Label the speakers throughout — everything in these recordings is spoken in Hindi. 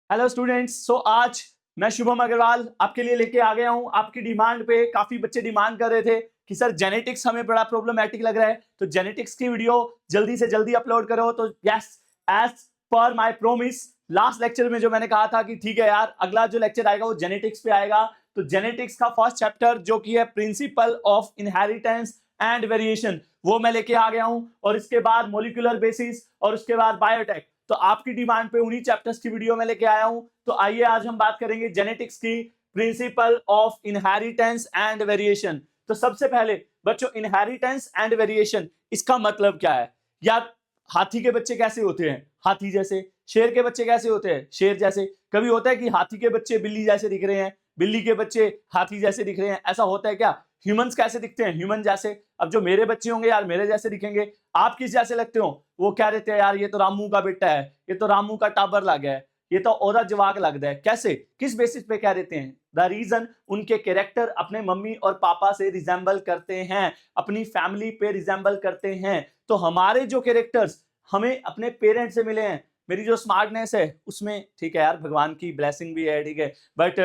Speaker 1: हेलो स्टूडेंट्स, सो आज मैं शुभम अग्रवाल आपके लिए लेके आ गया हूं। आपकी डिमांड पे काफी बच्चे डिमांड कर रहे थे कि सर जेनेटिक्स हमें बड़ा प्रॉब्लमैटिक लग रहा है, तो जेनेटिक्स की वीडियो जल्दी से जल्दी अपलोड करो। तो yes, as per my promise, last lecture में जो मैंने कहा था कि ठीक है यार, अगला जो लेक्चर आएगा वो जेनेटिक्स पे आएगा। तो जेनेटिक्स का फर्स्ट चैप्टर जो कि है principal of inheritance and variation, वो मैं लेके आ गया हूं। और इसके बाद मोलिकुलर बेसिस और उसके बाद बायोटेक। तो आपकी डिमांड पे उन्हीं चैप्टर्स की वीडियो में लेके आया हूं। तो आइए आज हम बात करेंगे जेनेटिक्स की principal of inheritance and variation. तो सबसे पहले बच्चों, इनहेरिटेंस एंड वेरिएशन इसका मतलब क्या है? यार, हाथी के बच्चे कैसे होते हैं? हाथी जैसे। शेर के बच्चे कैसे होते हैं? शेर जैसे। कभी होता है कि हाथी के बच्चे बिल्ली जैसे दिख रहे हैं, बिल्ली के बच्चे हाथी जैसे दिख रहे हैं, ऐसा होता है क्या? ह्यूमंस कैसे दिखते हैं? ह्यूमन जैसे। अब जो मेरे बच्चे होंगे यार, मेरे जैसे दिखेंगे। आप किस जैसे लगते हो? वो क्या रहते हैं यार, ये तो रामू का बेटा है, ये तो रामू का टाबर लग है, ये तो ओरा जवाक लगता है। कैसे, किस बेसिस पे कह देते हैं? द रीजन, उनके कैरेक्टर अपने मम्मी और पापा से रिजेंबल करते हैं, अपनी फैमिली पे रिजेंबल करते हैं। तो हमारे जो कैरेक्टर्स हमें अपने पेरेंट्स से मिले हैं, मेरी जो स्मार्टनेस है उसमें, ठीक है यार, भगवान की ब्लेसिंग भी है, ठीक है, बट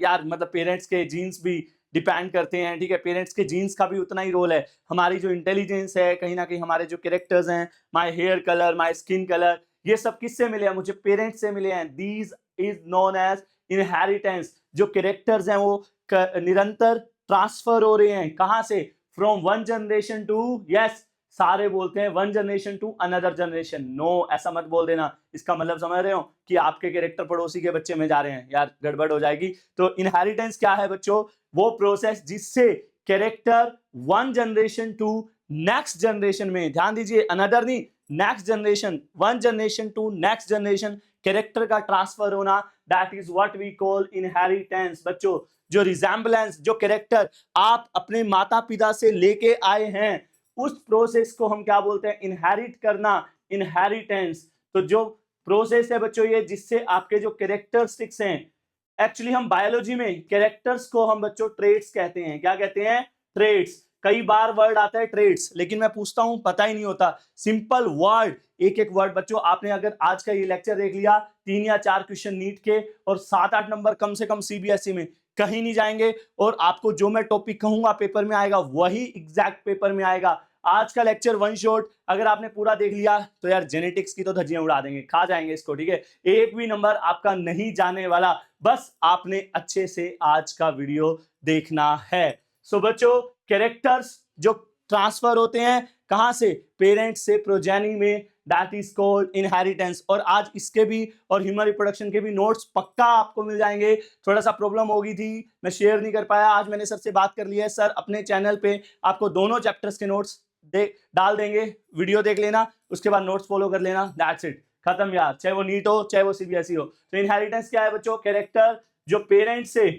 Speaker 1: यार मतलब पेरेंट्स के जीन्स भी डिपेंड करते हैं, ठीक है, पेरेंट्स के जीन्स का भी उतना ही रोल है। हमारी जो इंटेलिजेंस है, कहीं ना कहीं हमारे जो कैरेक्टर्स हैं, my hair colour, my skin colour, ये सब किससे मिले हैं? मुझे पेरेंट्स से मिले हैं। These is known as inheritance. जो कैरेक्टर्स हैं वो निरंतर ट्रांसफर हो रहे हैं। कहां से? From one generation to, yes, सारे बोलते हैं one generation to another generation. No, ऐसा मत बोल देना। इसका मतलब समझ रहे हो कि आपके कैरेक्टर पड़ोसी के बच्चे में जा रहे हैं, यार गड़बड़ हो जाएगी। तो इनहेरिटेंस क्या है बच्चों? वो प्रोसेस जिससे character one generation to next generation में, ध्यान दीजिए, अनदर नहीं, next generation, one generation to next generation character का ट्रांसफर होना, that is what we call inheritance. बच्चों, जो रिजेंबलेंस, जो कैरेक्टर आप अपने माता पिता से लेके आए हैं, उस प्रोसेस को हम क्या बोलते हैं? इनहेरिट करना, इनहेरिटेंस। तो जो प्रोसेस है बच्चों ये, जिससे आपके जो कैरेक्टरिस्टिक्स हैं, एक्चुअली हम बायोलॉजी में कैरेक्टर्स को हम बच्चों ट्रेड्स कहते हैं। क्या कहते हैं? ट्रेड्स। कई बार वर्ड आता है ट्रेड्स, लेकिन मैं पूछता हूं पता ही नहीं होता। सिंपल वर्ड, एक एक वर्ड। बच्चों, आपने अगर आज का ये लेक्चर देख लिया, 3 या 4 क्वेश्चन नीट के और 7-8 नंबर कम से कम सीबीएसई में, कहीं नहीं जाएंगे। और आपको जो मैं टॉपिक कहूंगा पेपर में आएगा, वही एग्जैक्ट पेपर में आएगा। आज का लेक्चर वन शॉट अगर आपने पूरा देख लिया तो यार जेनेटिक्स की तो धज्जियां उड़ा देंगे, खा जाएंगे इसको, ठीक है। एक भी नंबर आपका नहीं जाने वाला, बस आपने अच्छे से आज का वीडियो देखना है। सो बच्चों, कैरेक्टर्स जो ट्रांसफर होते हैं कहां से? पेरेंट्स से प्रोजेनी में, दैट इज कॉल्ड इनहेरिटेंस। और आज इसके भी और ह्यूमन रिप्रोडक्शन के भी नोट्स पक्का आपको मिल जाएंगे। थोड़ा सा प्रॉब्लम हो गई थी, मैं शेयर नहीं कर पाया। आज मैंने सर से बात कर ली है, सर अपने चैनल पे आपको दोनों चैप्टर्स के नोट्स डाल देंगे, वीडियो देख लेना, उसके बाद नोट्स फॉलो कर लेना, दैट्स इट, खत्म यार। चाहे वो नीट हो, चाहे वो सीबीएसई हो। तो इनहेरिटेंस क्या है बच्चों? कैरेक्टर जो पेरेंट्स से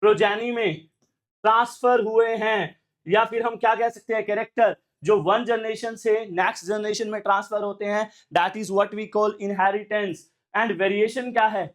Speaker 1: प्रोजेनी में ट्रांसफर हुए हैं, या फिर हम क्या कह सकते हैं, कैरेक्टर जो वन जनरेशन से नेक्स्ट जनरेशन में ट्रांसफर होते हैं, that is what we call inheritance. And variation क्या है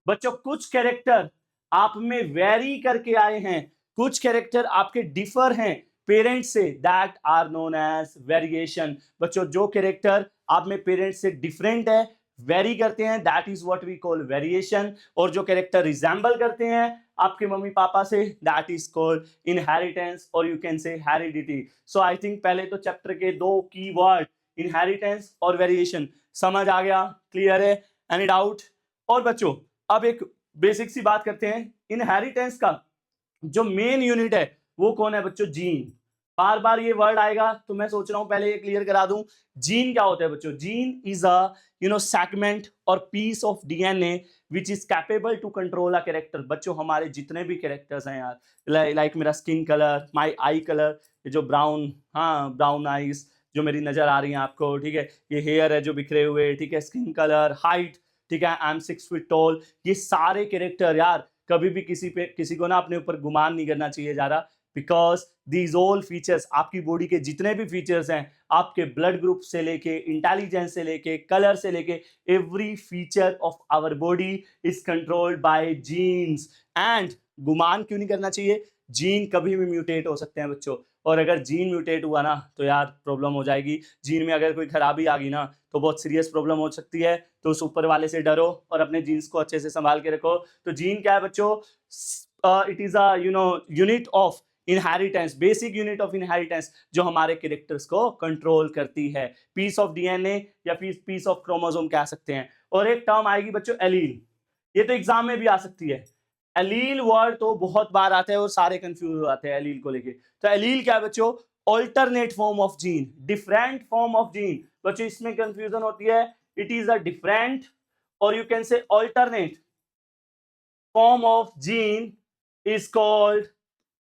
Speaker 1: बच्चों? कुछ कैरेक्टर आप में वेरी करके आए हैं, कुछ कैरेक्टर आपके डिफर हैं पेरेंट्स से, that are known as variation. बच्चों, जो कैरेक्टर आप में पेरेंट्स से डिफरेंट है, वेरी करते हैं, that is what we call variation. और जो कैरेक्टर रिजेंबल करते हैं आपके मम्मी पापा से, दैट इज कॉल्ड इनहेरिटेंस, और you can say heredity. So I think पहले तो चैप्टर के दो की वर्ड, इनहेरिटेंस और वेरिएशन, समझ आ गया? क्लियर है? Any doubt? और बच्चों, अब एक बेसिक सी बात करते हैं। इनहेरिटेंस का जो मेन यूनिट है वो कौन है बच्चों? जीन। बार बार ये वर्ड आएगा तो मैं सोच रहा हूं पहले ये क्लियर करा दूं। जीन क्या होता है बच्चों? जीन इज अ सेगमेंट और piece of DNA which is capable to control a character. बच्चों, हमारे जितने भी कैरेक्टर्स हैं यार, लाइक मेरा skin colour, my eye colour, ये जो ब्राउन, हाँ ब्राउन आईज जो मेरी नजर आ रही है आपको, ठीक है, ये हेयर है जो बिखरे हुए, ठीक है, स्किन कलर, हाइट, ठीक है, आई एम 6 फीट टॉल, ये सारे कैरेक्टर यार कभी भी किसी को ना अपने ऊपर गुमान नहीं करना चाहिए जा रहा, बिकॉज दीज ऑल फीचर्स, आपकी बॉडी के जितने भी फीचर्स हैं, आपके ब्लड ग्रुप से लेके, इंटेलिजेंस से लेके, कलर से लेके, every feature of our body is controlled by genes. And गुमान क्यों नहीं करना चाहिए? जीन कभी भी म्यूटेट हो सकते हैं बच्चों, और अगर जीन म्यूटेट हुआ ना तो यार प्रॉब्लम हो जाएगी। जीन में अगर कोई खराबी आ गई ना तो बहुत सीरियस प्रॉब्लम हो सकती है। तो उस ऊपर वाले से डरो और अपने जीन्स को अच्छे से संभाल के रखो। तो जीन क्या है बच्चों? It is a unit of inheritance, basic unit of inheritance, जो हमारे कैरेक्टर्स को कंट्रोल करती है। पीस ऑफ डीएनए या पीस ऑफ क्रोमोसोम कह सकते हैं। और एक टर्म आएगी बच्चों एलील, ये तो एग्जाम में भी आ सकती है। एलील वर्ड तो बहुत बार आता है और सारे कंफ्यूज हो जाते हैं एलील को लेके। तो एलील क्या है बच्चों? Alternate form of gene, different form of gene. बच्चों इसमें कंफ्यूजन होती है। इट इज अ डिफरेंट और you can say alternate form of gene is called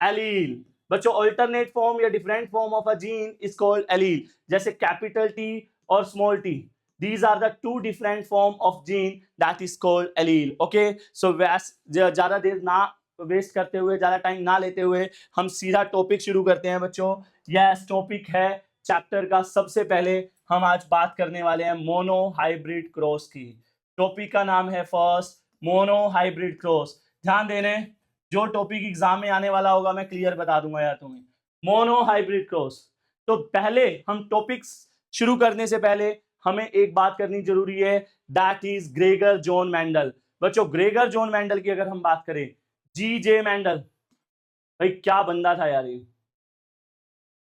Speaker 1: allele. बच्चों ऑल्टरनेट फॉर्म या different form of a gene is called allele. जैसे कैपिटल टी और small T, these are the two different form of gene that is called allele. Okay, so ज्यादा देर ना वेस्ट करते हुए, ज्यादा टाइम ना लेते हुए हम सीधा टॉपिक शुरू करते हैं बच्चों। यस, टॉपिक है चैप्टर का। सबसे पहले हम आज बात करने वाले हैं मोनो हाइब्रिड क्रॉस की। टॉपिक का नाम है फर्स्ट मोनो हाइब्रिड क्रॉस। ध्यान देने, जो टॉपिक एग्जाम में आने वाला होगा मैं क्लियर बता दूंगा यार तुम्हें। Mono hybrid cross. तो पहले हम टॉपिक्स शुरू करने से पहले हमें एक बात करनी जरूरी है, that is Gregor John Mendel. बच्चों ग्रेगर जॉन मेंडल की अगर हम बात करें, जी जे मेंडल, भाई क्या बंदा था यार ये।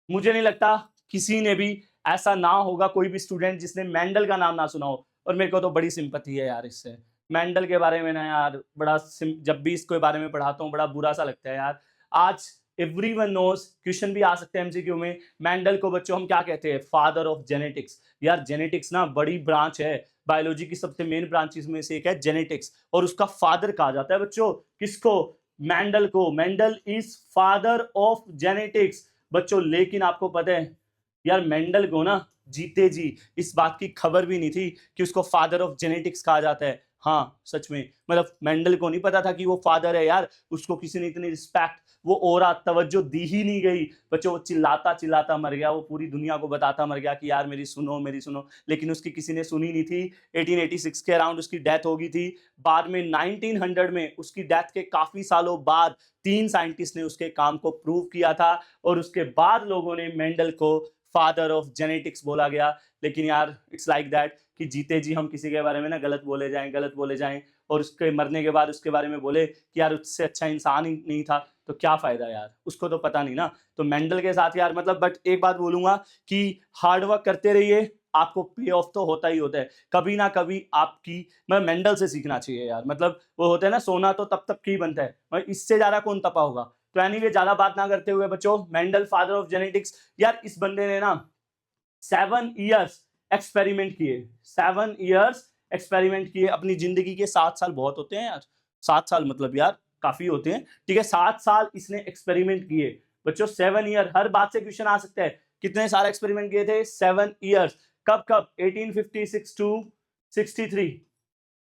Speaker 1: मुझे नहीं लगता किसी ने भी ऐसा ना होगा कोई भी स्टूडेंट जिसने मेंडल का नाम ना सुना हो। और मेरे को तो बड़ी सिंपैथी है यार इससे। मेंडल के बारे में ना यार बड़ा जब भी इसके बारे में पढ़ाता हूँ बड़ा बुरा सा लगता है यार। आज एवरीवन नोज, क्वेश्चन भी आ सकते हैं एमसीक्यू में, मेंडल को बच्चों हम क्या कहते हैं? Father of genetics. यार जेनेटिक्स ना बड़ी ब्रांच है, बायोलॉजी की सबसे मेन ब्रांचेस में से एक है जेनेटिक्स, और उसका फादर कहा जाता है बच्चों किसको? मेंडल को। Mendel is father of genetics बच्चों। लेकिन आपको पता है यार मेंडल को ना जीते जी इस बात की खबर भी नहीं थी कि उसको फादर ऑफ जेनेटिक्स कहा जाता है। हाँ सच में, मतलब मेंडल को नहीं पता था कि वो फादर है यार। उसको किसी ने इतनी रिस्पेक्ट, वो ओरा तवज्जो दी ही नहीं गई बच्चों। वो चिल्लाता चिल्लाता मर गया, वो पूरी दुनिया को बताता मर गया कि यार मेरी सुनो मेरी सुनो, लेकिन उसकी किसी ने सुनी नहीं थी। 1886 के अराउंड उसकी डेथ हो गई थी। बाद में 1900 में उसकी डेथ के काफी सालों बाद 3 साइंटिस्ट ने उसके काम को प्रूव किया था, और उसके बाद लोगों ने मेंडल को फादर ऑफ जेनेटिक्स बोला गया। लेकिन यार इट्स लाइक दैट कि जीते जी हम किसी के बारे में ना गलत बोले जाएं और उसके मरने के बाद उसके बारे में बोले कि यार उससे अच्छा इंसान ही नहीं था, तो क्या फायदा यार, उसको तो पता नहीं ना। तो मेंडल के साथ यार मतलब, बट एक बात बोलूंगा कि हार्ड वर्क करते रहिए, आपको पे ऑफ तो होता ही होता है कभी ना कभी। आपकी मैं मेंडल से सीखना चाहिए यार, मतलब वो होता है ना सोना तो तब तक ही बनता है, इससे ज्यादा कौन तपा होगा। तो एनीवे ज्यादा बात ना करते हुए बच्चों, मेंडल फादर ऑफ जेनेटिक्स। यार इस बंदे ने ना 7 इयर्स एक्सपेरिमेंट किए, 7 इयर्स एक्सपेरिमेंट किए। अपनी जिंदगी के 7 साल बहुत होते हैं यार, 7 साल मतलब यार काफी होते हैं, ठीक है। 7 साल इसने एक्सपेरिमेंट किए बच्चों, 7 ईयर। हर बात से क्वेश्चन आ सकता है, कितने सारे एक्सपेरिमेंट किए थे? 7 इयर्स। कब कब? 1856 टू 63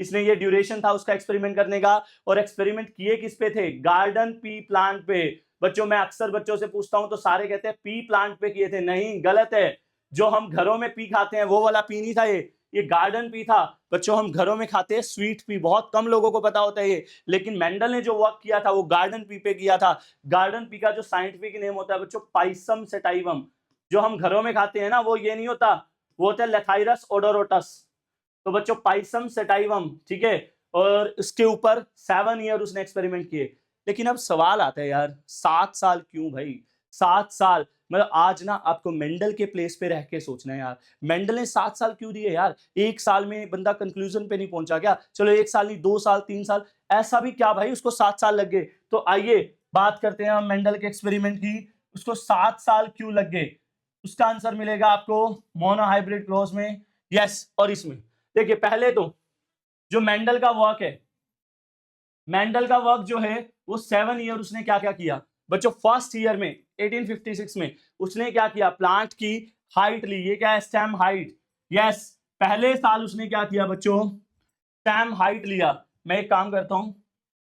Speaker 1: इसने, ये ड्यूरेशन था उसका एक्सपेरिमेंट करने का। और एक्सपेरिमेंट किए किस पे थे? गार्डन पी प्लांट पे। बच्चों मैं अक्सर बच्चों से पूछता हूं तो सारे कहते हैं पी प्लांट पे किए थे। नहीं, गलत है। जो हम घरों में पी खाते हैं वो वाला पी नहीं था ये गार्डन पी था बच्चों। हम घरों में खाते हैं स्वीट पी, बहुत कम लोगों को पता होता है ये। लेकिन मेंडल ने जो वर्क किया था वो गार्डन पी पे किया था। गार्डन पी का जो साइंटिफिक नेम होता है बच्चों पाइसम सेटाइवम। जो हम घरों में खाते हैं ना वो ये नहीं होता, वो होता है लेथाइरस ओडोरोटस। तो बच्चों पाइसम सेटाइवम, ठीक है। और इसके ऊपर 7 ईयर उसने एक्सपेरिमेंट किए। लेकिन अब सवाल आता है यार 7 साल क्यों भाई? 7 साल मतलब आज ना आपको मेंडल के प्लेस पे रह के सोचना है यार, मेंडल ने 7 साल क्यों दिए यार? 1 साल में बंदा कंक्लूजन पे नहीं पहुंचा क्या? चलो 1 साल नहीं, 2 साल 3 साल, ऐसा भी क्या भाई उसको 7 साल लग गए? तो आइए बात करते हैं हम मेंडल के एक्सपेरिमेंट की, उसको 7 साल क्यों लग गए। उसका आंसर मिलेगा आपको मोनोहाइब्रिड क्रॉस में, यस। और इसमें देखिए पहले तो जो मेंडल का वर्क है, मेंडल का वर्क जो है वो 7 ईयर उसने क्या क्या किया बच्चों। फर्स्ट ईयर में 1856 में उसने क्या किया? प्लांट की हाइट ली, ये क्या है? Stem height, yes. पहले साल उसने क्या किया बच्चों? स्टेम हाइट लिया। मैं एक काम करता हूं,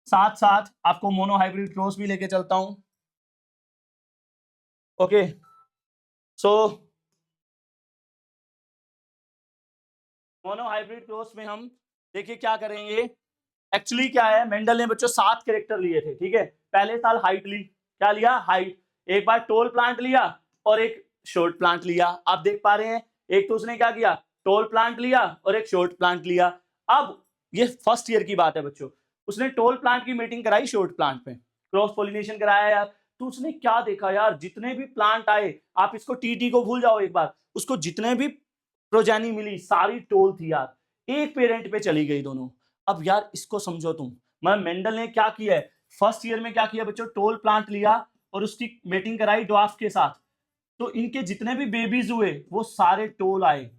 Speaker 1: साथ साथ आपको मोनोहाइब्रिड क्रॉस भी लेके चलता हूं। ओके सो मोनोहाइब्रिड क्रॉस में हम देखिए क्या करेंगे। एक्चुअली क्या है, मेंडल ने बच्चों 7 कैरेक्टर लिए थे, ठीक है। पहले साल हाइट ली, क्या लिया? हाइट। एक बार टोल प्लांट लिया और एक शॉर्ट प्लांट लिया। आप देख पा रहे हैं, एक तो उसने क्या किया, टोल प्लांट लिया और एक शॉर्ट प्लांट लिया। अब ये फर्स्ट ईयर की बात है बच्चों, उसने टोल प्लांट की मीटिंग कराई शॉर्ट प्लांट पे, क्रॉस पोलिनेशन कराया यार। तो उसने क्या देखा यार, जितने भी प्लांट आए, आप इसको टीटी को भूल जाओ एक बार, उसको जितने भी प्रोजेनी मिली सारी टोल थी यार, एक पेरेंट पे चली गई दोनों। अब यार इसको समझो तुम, मैं मेंडल ने क्या किया है, फर्स्ट ईयर में क्या किया बच्चों, टोल प्लांट लिया और उसकी मीटिंग कराई ड्वार्फ के साथ, तो इनके जितने भी बेबीज हुए वो सारे टोल आए।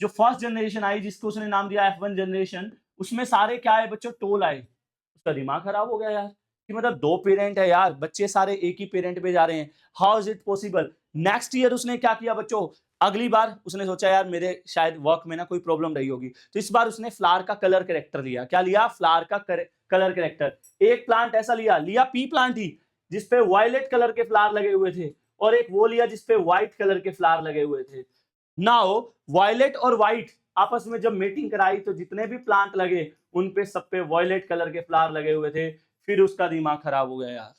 Speaker 1: जो फर्स्ट जनरेशन आई जिसको उसने नाम दिया F1 जनरेशन, उसमें सारे क्या आए बच्चों, टोल आए। उसका दिमाग खराब हो गया यार कि मतलब दो पेरेंट है यार, बच्चे सारे एक ही पेरेंट पे जा रहे हैं, how is it possible. Next year उसने क्या किया बच्चों, अगली बार उसने सोचा यार मेरे शायद वर्क में ना कोई प्रॉब्लम रही होगी, तो इस बार उसने फ्लावर का कलर कैरेक्टर लिया। क्या लिया, फ्लावर का कलर कैरेक्टर। एक प्लांट ऐसा लिया पी प्लांट ही, जिसपे वायलेट कलर के फ्लावर लगे हुए थे, और एक वो लिया जिसपे व्हाइट कलर के फ्लावर लगे हुए थे। नाउ वायलेट और व्हाइट आपस में जब मीटिंग कराई तो जितने भी प्लांट लगे उन पे सब पे वायलेट कलर के फ्लावर लगे हुए थे। फिर उसका दिमाग खराब हो गया यार।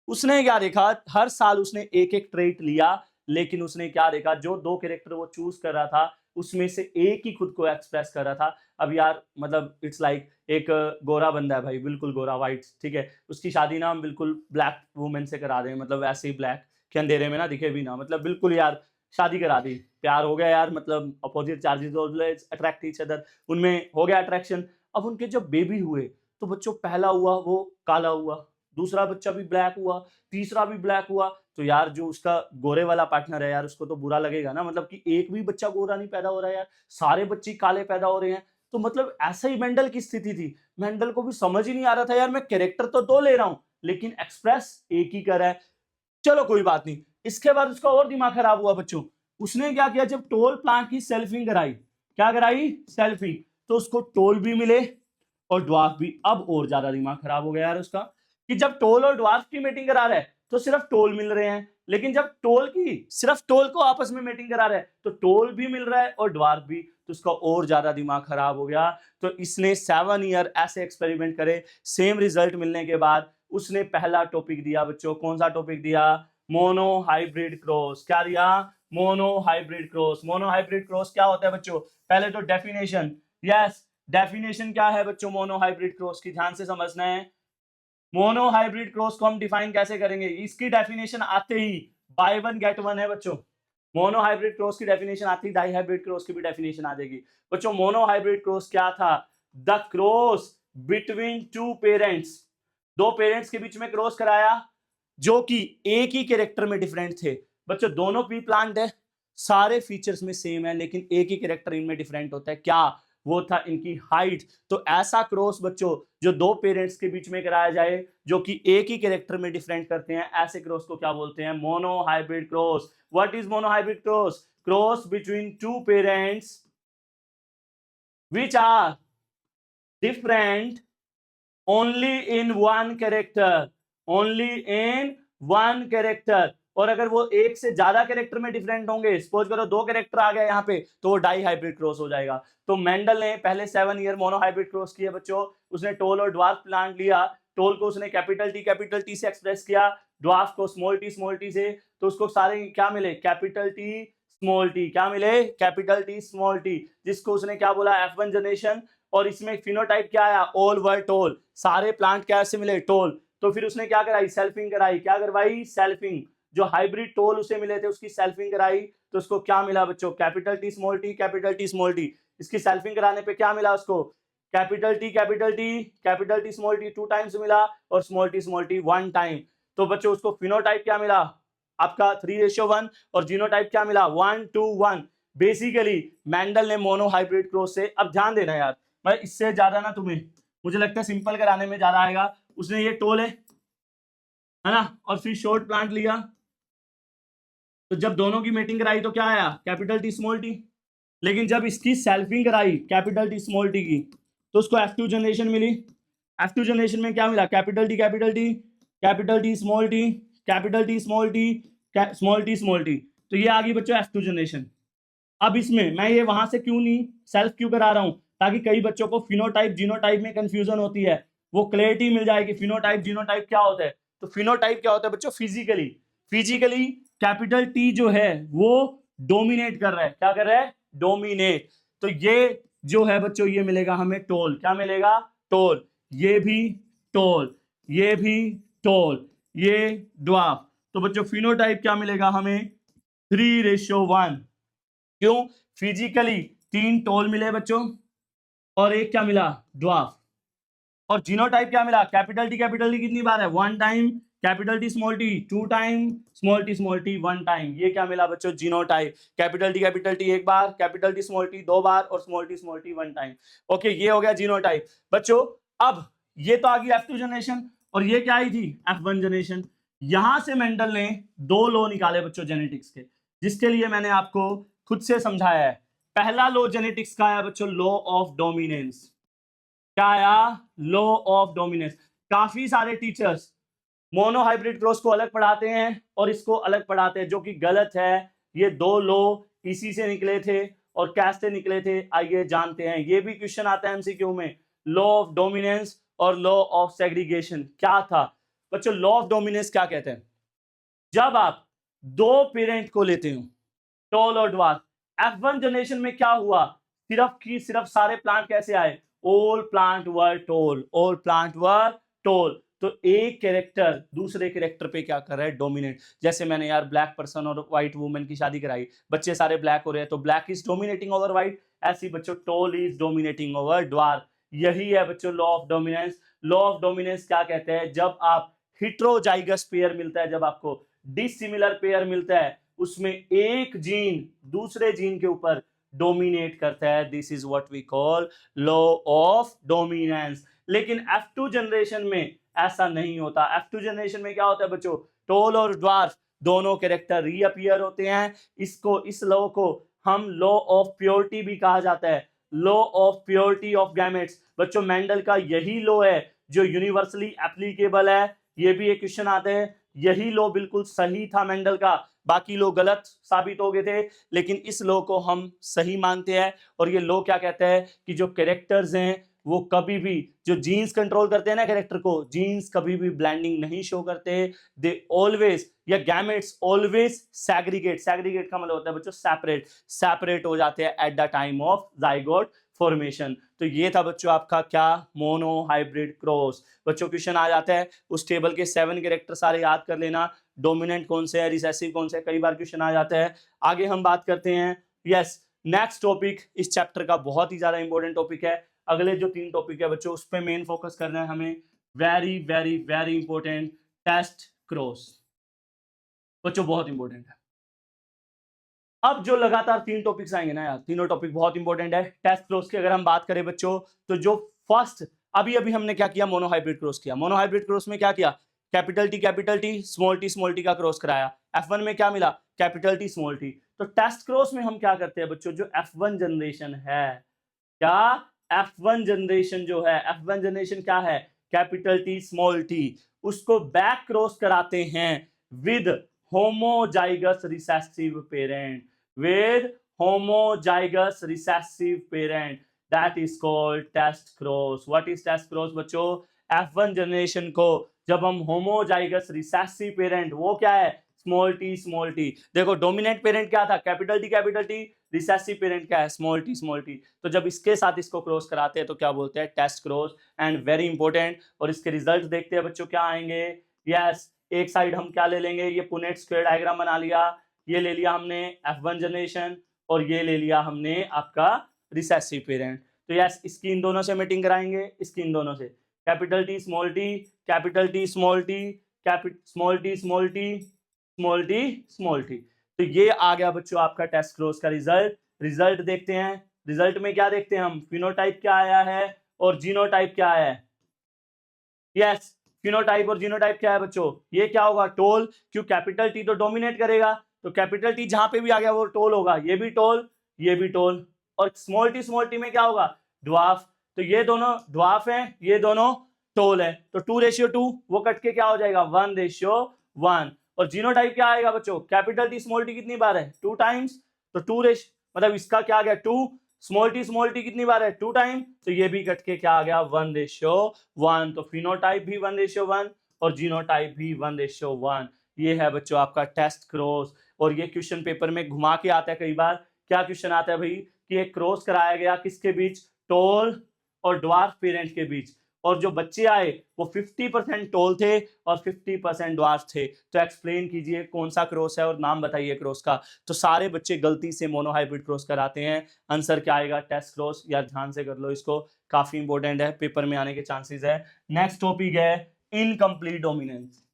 Speaker 1: उसने क्या देखा, हर साल उसने एक एक ट्रेट लिया, लेकिन उसने क्या देखा, जो दो कैरेक्टर वो चूज कर रहा था उसमें से एक ही खुद को एक्सप्रेस कर रहा था। अब यार मतलब इट्स लाइक एक गोरा बंदा है भाई, बिल्कुल गोरा व्हाइट, ठीक है, उसकी शादी ना हम बिल्कुल ब्लैक वुमेन से करा दें, मतलब ऐसे ही ब्लैक के अंधेरे में ना दिखे भी ना, मतलब बिल्कुल यार शादी करा दी, प्यार हो गया यार, मतलब opposite charges always attract each other, उनमें हो गया अट्रैक्शन। अब उनके जब बेबी हुए तो बच्चों पहला हुआ वो काला हुआ, दूसरा बच्चा भी ब्लैक हुआ, तीसरा भी ब्लैक हुआ। तो यार जो उसका गोरे वाला पार्टनर है यार, उसको तो बुरा लगेगा ना, मतलब कि एक भी बच्चा गोरा नहीं पैदा हो रहा है यार, सारे बच्चे काले पैदा हो रहे हैं। तो मतलब ऐसा ही मेंडल की स्थिति थी, मेंडल को भी समझ ही नहीं आ रहा था यार, मैं कैरेक्टर तो दो ले रहा हूं लेकिन एक्सप्रेस एक ही कर रहा है। चलो कोई बात नहीं, इसके बाद उसका और दिमाग खराब हुआ बच्चों। उसने क्या किया, जब टोल प्लांट की सेल्फिंग कराई, क्या कराई, सेल्फिंग, तो उसको टोल भी मिले और ड्वार्फ भी। अब और ज्यादा दिमाग खराब हो गया यार उसका, कि जब टोल और ड्वार्फ की मीटिंग करा रहा है तो सिर्फ टोल मिल रहे हैं, लेकिन जब टोल की सिर्फ टोल को आपस में मीटिंग करा रहा है तो टोल भी मिल रहा है और ड्वार्फ भी, तो उसका और ज्यादा दिमाग खराब हो गया। तो इसने 7 ईयर ऐसे एक्सपेरिमेंट करे, सेम रिजल्ट मिलने के बाद उसने पहला टॉपिक दिया बच्चों, कौन सा टॉपिक दिया, मोनो हाइब्रिड क्रॉस। क्या दिया, mono hybrid cross. Mono hybrid cross क्या होता है बच्चों, पहले तो डेफिनेशन, यस डेफिनेशन क्या है बच्चों मोनो हाइब्रिड क्रॉस की, ध्यान से समझना है। मोनो हाइब्रिड क्रॉस को हम डिफाइन कैसे करेंगे, इसकी डेफिनेशन आते ही बाय वन गेट वन है बच्चों। मोनो हाइब्रिड क्रॉस की डेफिनेशन आती ही डाई हाइब्रिड क्रॉस की भी डेफिनेशन आ जाएगी बच्चों। मोनो हाइब्रिड क्रॉस क्या था, the cross between two parents, दो पेरेंट्स के बीच में क्रॉस कराया जो कि एक ही कैरेक्टर में डिफरेंट थे बच्चों। दोनों पी प्लांट है, सारे फीचर्स में सेम है, लेकिन एक ही कैरेक्टर इनमें डिफरेंट होता है, क्या, वो था इनकी हाइट। तो ऐसा क्रॉस बच्चों जो दो पेरेंट्स के बीच में कराया जाए जो कि एक ही कैरेक्टर में डिफरेंट करते हैं, ऐसे क्रॉस को क्या बोलते हैं, mono hybrid cross. What is mono hybrid cross, cross between two parents which are different only in one character, only in one character। और अगर वो एक से ज्यादा कैरेक्टर में डिफरेंट होंगे, सपोज करो दो कैरेक्टर आ गए यहाँ पे, तो वो डाई हाइब्रिड क्रॉस हो जाएगा। तो मेंडल ने पहले 7 ईयर मोनो हाइब्रिड क्रॉस किए बच्चों। उसने टोल और ड्वार्फ प्लांट लिया, टोल को उसने कैपिटल टी से एक्सप्रेस किया, ड्वार्फ को स्मॉल टी से, तो उसको सारे क्या मिले, कैपिटल टी स्मॉल टी, क्या मिले, कैपिटल टी स्मॉल टी, जिसको उसने क्या बोला, F1 जनरेशन। और इसमें फिनोटाइप क्या आया, ऑल वर टोल, सारे प्लांट कैसे मिले, टोल। तो फिर उसने क्या कराई, सेल्फिंग कराई, क्या करवाई, सेल्फिंग, जो हाइब्रिड टोल उसे मिले थे उसकी सेल्फिंग कराई, तो उसको क्या मिला बच्चों, capital T small T, capital T small T. इसकी सेल्फिंग कराने पे क्या मिला उसको, capital T small T 2 times मिला और स्मॉल टी 1 टाइम। तो बच्चों उसको फिनोटाइप क्या मिला आपका 3:1 और जीनोटाइप क्या मिला 1:1। बेसिकली मेंडल ने मोनो हाइब्रिड क्रॉस से, अब ध्यान देना यार, मैं इससे ज्यादा ना तुम्हें मुझे लगता है सिंपल कराने में ज्यादा आएगा। उसने ये टोल है ना, और फिर शॉर्ट प्लांट लिया, तो जब दोनों की मीटिंग कराई तो क्या आया, कैपिटल टी स्मॉल टी। लेकिन जब इसकी सेल्फिंग कराई कैपिटल टी स्मॉल टी की, तो उसको F2 जनरेशन मिली। F2 जनरेशन में क्या मिला, capital T small T, capital T small T, तो ये आ गई बच्चों F2 जनरेशन। अब इसमें मैं ये वहां से क्यों नहीं सेल्फ क्यों करा रहा हूं, ताकि कई बच्चों को फिनोटाइप जीनोटाइप में कंफ्यूजन होती है, वो क्लैरिटी मिल जाए कि फिनोटाइप जीनोटाइप क्या होता है। तो फिनोटाइप क्या होता है बच्चों, फिजिकली फिजिकली कैपिटल टी जो है वो डोमिनेट कर रहा है, क्या कर रहा है, डोमिनेट। तो ये जो है बच्चों ये मिलेगा हमें टोल, क्या मिलेगा, टोल। ये भी टोल, ये भी टोल, ये ड्वार्फ। तो बच्चों फिनोटाइप क्या मिलेगा हमें, 3:1। क्यों, फिजिकली 3 टोल मिले बच्चों और एक क्या मिला, ड्वार्फ। और जीनोटाइप क्या मिला, कैपिटल टी कितनी बार है, 1 time, capital T small T 2 time, small T 1 time. ये क्या मिला बच्चों, जीनोटाइप। कैपिटल टी एक बार, कैपिटल टी स्मॉल टी 2 बार और स्मॉल टी 1 टाइम। ओके, ये हो गया जीनोटाइप बच्चों। अब ये तो आ गई F2 जनरेशन और ये क्या आई थी, F1 जनरेशन। यहां से मेंडल ने 2 लॉ निकाले बच्चों जेनेटिक्स के, जिसके लिए मैंने आपको खुद से समझाया है। पहला लॉ जेनेटिक्स का है बच्चों, लॉ ऑफ डोमिनेंस। क्या आया, लॉ ऑफ डोमिनेंस। काफी सारे टीचर्स मोनो हाइब्रिड क्रॉस को अलग पढ़ाते हैं और इसको अलग पढ़ाते हैं, जो कि गलत है। ये 2 लॉ इसी से निकले थे और कैसे निकले थे आइए जानते हैं। ये भी क्वेश्चन आता है एमसीक्यू में, लॉ ऑफ डोमिनेंस और लॉ ऑफ सेग्रीगेशन क्या था बच्चों। लॉ ऑफ डोमिनेंस क्या कहते हैं, जब आप 2 पेरेंट को लेते हो, टॉल और ड्वार्फ। F1 जनरेशन में क्या हुआ, सिर्फ की सिर्फ सारे प्लांट कैसे आए, ऑल प्लांट वर टोल, ऑल प्लांट वर टोल। तो एक कैरेक्टर दूसरे कैरेक्टर पे क्या कर रहा है, डोमिनेट। जैसे मैंने यार ब्लैक पर्सन और व्हाइट वुमेन की शादी कराई, बच्चे सारे ब्लैक हो रहे हैं, तो black is dominating over white. ऐसी बच्चों toll is dominating over dwarf. यही है बच्चों law of dominance. Law of dominance क्या कहते हैं, जब आप हिट्रोजाइगस पेयर मिलता है, जब आपको डिसिमिलर पेयर मिलता है, उसमें एक जीन दूसरे जीन के ऊपर डोमिनेट करता है, this is what we call law of dominance. लेकिन F2 जनरेशन में ऐसा नहीं होता। F2 जनरेशन में क्या होता है बच्चों, टोल और ड्वार्फ दोनों कैरेक्टर रीअपीयर होते हैं। इस लॉ को हम लॉ ऑफ प्योरिटी भी कहा जाता है, law of purity of gametes. बच्चों मेंडल का यही लॉ है जो यूनिवर्सली एप्लीकेबल है। ये भी एक क्वेश्चन आते हैं, यही लॉ बिल्कुल सही था मेंडल का, बाकी लोग गलत साबित हो गए थे, लेकिन इस लॉ को हम सही मानते हैं। और ये लॉ क्या कहता है कि जो कैरेक्टर्स हैं वो कभी भी, जो जीन्स कंट्रोल करते हैं ना कैरेक्टर को, जीन्स कभी भी ब्लेंडिंग नहीं शो करते, दे ऑलवेज, या गैमेट्स ऑलवेज सैग्रीगेट। सैग्रीगेट का मतलब होता है बच्चों सेपरेट हो जाते हैं at the time of zygote formation. तो ये था बच्चों आपका क्या, मोनो हाइब्रिड क्रॉस। बच्चों क्वेश्चन आ जाता है, उस टेबल के 7 कैरेक्टर सारे याद कर लेना, डोमिनेंट कौन से है, रिसेसिव कौन से है, कई बार क्वेश्चन आ जाता है। आगे हम बात करते हैं, यस नेक्स्ट टॉपिक इस चैप्टर का बहुत ही ज्यादा इंपॉर्टेंट टॉपिक है। अगले जो 3 टॉपिक है बच्चों उस पर मेन फोकस करना है हमें, very very very important, test cross. बच्चों बहुत इंपॉर्टेंट है। अब जो लगातार 3 टॉपिक्स आएंगे ना यार, तीनों टॉपिक बहुत इंपॉर्टेंट है। टेस्ट क्रॉस की अगर हम बात करें बच्चों, तो जो फर्स्ट अभी हमने क्या किया, मोनो हाइब्रिड क्रॉस किया। मोनो हाइब्रिड क्रॉस में क्या किया, कैपिटल टी स्मॉल टी का क्रॉस कराया। F1 में क्या मिला, कैपिटल टी स्मॉल टी। तो टेस्ट क्रॉस में हम क्या करते हैं बच्चों, जो F1 जनरेशन है, क्या F1 जनरेशन जो है, F1 जनरेशन क्या है, कैपिटल टी स्मॉल टी, उसको बैक क्रॉस कराते हैं with homozygous recessive parent, with homozygous recessive parent, that is called test cross. What is test cross बच्चों, F1 जनरेशन को जब हम होमोजाइगस रिसेसिव पेरेंट, वो क्या है, स्मॉल टी। देखो डोमिनेंट पेरेंट क्या था, कैपिटल टी, रिसेसिव पेरेंट क्या है, स्मॉल टी। तो जब इसके साथ इसको क्रॉस कराते हैं तो क्या बोलते हैं, test cross, and very important. और इसके रिजल्ट देखते हैं बच्चों क्या आएंगे। यस, एक साइड हम क्या ले लेंगे, ये पुनेट स्क्वायर डायग्राम बना लिया, ये ले लिया हमने F1 जनरेशन और ये ले लिया हमने आपका रिसेसिव पेरेंट। तो यस, इसकी इन दोनों से मीटिंग कराएंगे, इसकी इन दोनों से, capital T small T, capital T small T, small T. तो ये आ गया बच्चों आपका टेस्ट क्रॉस का रिजल्ट देखते हैं। रिजल्ट में क्या देखते हैं हम, फिनोटाइप क्या आया है और जीनोटाइप क्या आया है। यस, फिनोटाइप और जीनोटाइप क्या है बच्चों, ये क्या होगा, टोल। क्यों, कैपिटल टी तो डोमिनेट करेगा, तो कैपिटल टी जहां पे भी आ गया वो टोल होगा, ये भी टोल। और स्मॉल टी में क्या होगा, ड्वार्फ। तो ये दोनों ड्वार्फ हैं, ये दोनों टोल है। तो 2:2 वो कट के क्या हो जाएगा, 1:1। और जीनोटाइप क्या आएगा बच्चों, कैपिटल टी स्मॉल टी कितनी बार है, 2 टाइम्स। तो 2 मतलब इसका क्या आ गया, 2, स्मॉल टी कितनी बार है, 2 टाइम। तो ये भी कट के क्या आ गया, 1:1। तो फिनोटाइप भी 1:1 और जीनोटाइप भी 1:1। ये है बच्चों आपका टेस्ट क्रॉस। और ये क्वेश्चन पेपर में घुमा के आता है कई बार। क्या क्वेश्चन आता है भाई कि एक क्रॉस कराया गया किसके बीच, टॉल और ड्वार्फ पेरेंट के बीच, और जो बच्चे आए वो 50% टॉल थे और 50% ड्वार्फ थे। तो एक्सप्लेन कीजिए कौन सा क्रॉस है और नाम बताइए क्रॉस का। तो सारे बच्चे गलती से मोनोहाइब्रिड क्रॉस कराते हैं। आंसर क्या आएगा, टेस्ट क्रॉस। यार ध्यान से कर लो इसको, काफी इंपॉर्टेंट है, पेपर में आने के चांसेस है। नेक्स्ट टॉपिक है इनकम्प्लीट डोमिनेंस।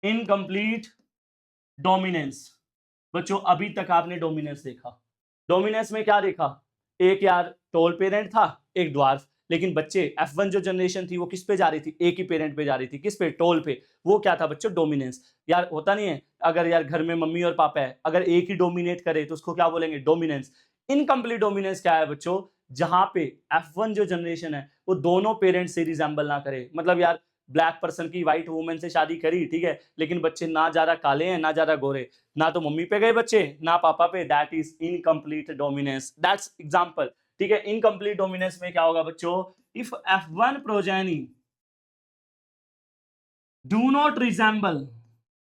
Speaker 1: Incomplete dominance. बच्चों अभी तक आपने डोमिनेंस देखा, डोमिनेंस में क्या देखा, एक यार टॉल पेरेंट था, एक ड्वार्फ, लेकिन बच्चे F1 जो जनरेशन थी वो किस पे जा रही थी, एक ही पेरेंट पे जा रही थी, किस पे, टॉल पे। वो क्या था बच्चों, डोमिनेंस। यार होता नहीं है, अगर यार घर में मम्मी और पापा है, अगर एक ही डोमिनेट करे तो उसको क्या बोलेंगे, डोमिनेंस। इनकम्प्लीट डोमिनेंस क्या है बच्चों, जहां पे F1 जो जनरेशन है वो दोनों पेरेंट से रिजेंबल ना करे। मतलब यार ब्लैक पर्सन की व्हाइट वुमेन से शादी करी, ठीक है, लेकिन बच्चे ना ज्यादा काले हैं ना ज्यादा गोरे, ना तो मम्मी पे गए बच्चे ना पापा पे, that is incomplete dominance. That's example, ठीक है। इनकम्प्लीट डोमिनेंस में क्या होगा बच्चों, if F1 progeny do not resemble,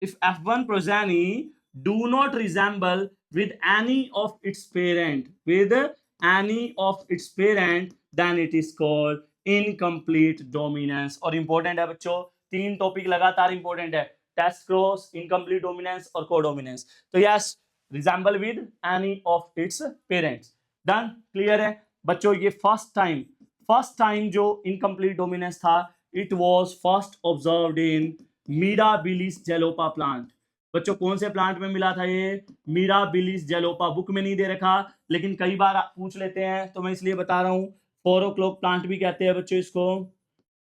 Speaker 1: if F1 progeny do not resemble with any of its parent, then it is called incomplete dominance। और इंपॉर्टेंट है बच्चों, तीन टॉपिक लगातार इंपॉर्टेंट है, टेस्ट क्रॉस, इनकम्प्लीट डोमिनेंस और कोडोमिनेंस। तो yes, resemble with any of its parents. Done, clear है बच्चों। ये फर्स्ट टाइम जो इनकम्प्लीट डोमिनेंस था, it was first observed in Mirabilis jalapa plant. बच्चों कौन से प्लांट में मिला था ये, मिराबिलिस जेलोपा। बुक में नहीं दे रखा, लेकिन कई बार आप पूछ लेते हैं तो मैं इसलिए बता रहा हूं। 4 o'clock प्लांट भी कहते हैं बच्चों इसको,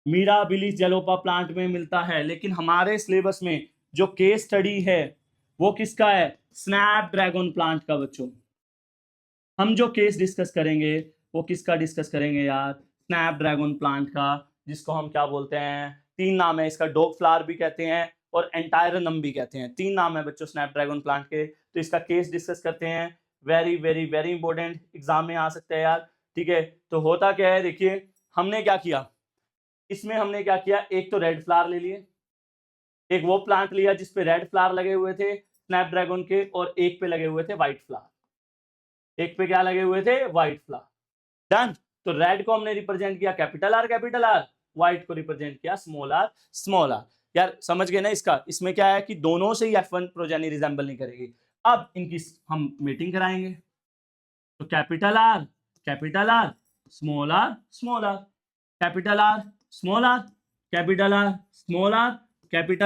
Speaker 1: मिराबिलिस जेलोपा प्लांट में मिलता है। लेकिन हमारे सिलेबस में जो केस स्टडी है वो किसका है, स्नैपड्रैगन प्लांट का। बच्चों हम जो केस डिस्कस करेंगे वो किसका डिस्कस करेंगे यार, स्नैपड्रैगन प्लांट का, जिसको हम क्या बोलते हैं, तीन नाम है इसका, डॉग फ्लावर भी कहते हैं और एंटायरनम भी कहते हैं। तीन नाम है बच्चों स्नैपड्रैगन प्लांट के। तो इसका केस डिस्कस करते हैं, very very very important, exam में आ सकते हैं यार, ठीक है। तो होता क्या है, देखिए हमने क्या किया इसमें, हमने क्या किया, एक तो रेड फ्लावर ले लिए, एक वो प्लांट लिया जिसपे रेड फ्लावर लगे हुए थे स्नैपड्रैगन के, और एक पे लगे हुए थे व्हाइट फ्लावर। एक पे क्या लगे हुए थे, व्हाइट फ्लावर। डन। तो रेड को हमने रिप्रेजेंट किया कैपिटल आर, व्हाइट को रिप्रेजेंट किया स्मॉल आर। यार समझ गए ना इसका, इसमें क्या है कि दोनों से ही F1 प्रोजेनी रिजेंबल नहीं करेगी। अब इनकी हम मीटिंग कराएंगे, तो capital R small R, capital R small R, capital R small R, capital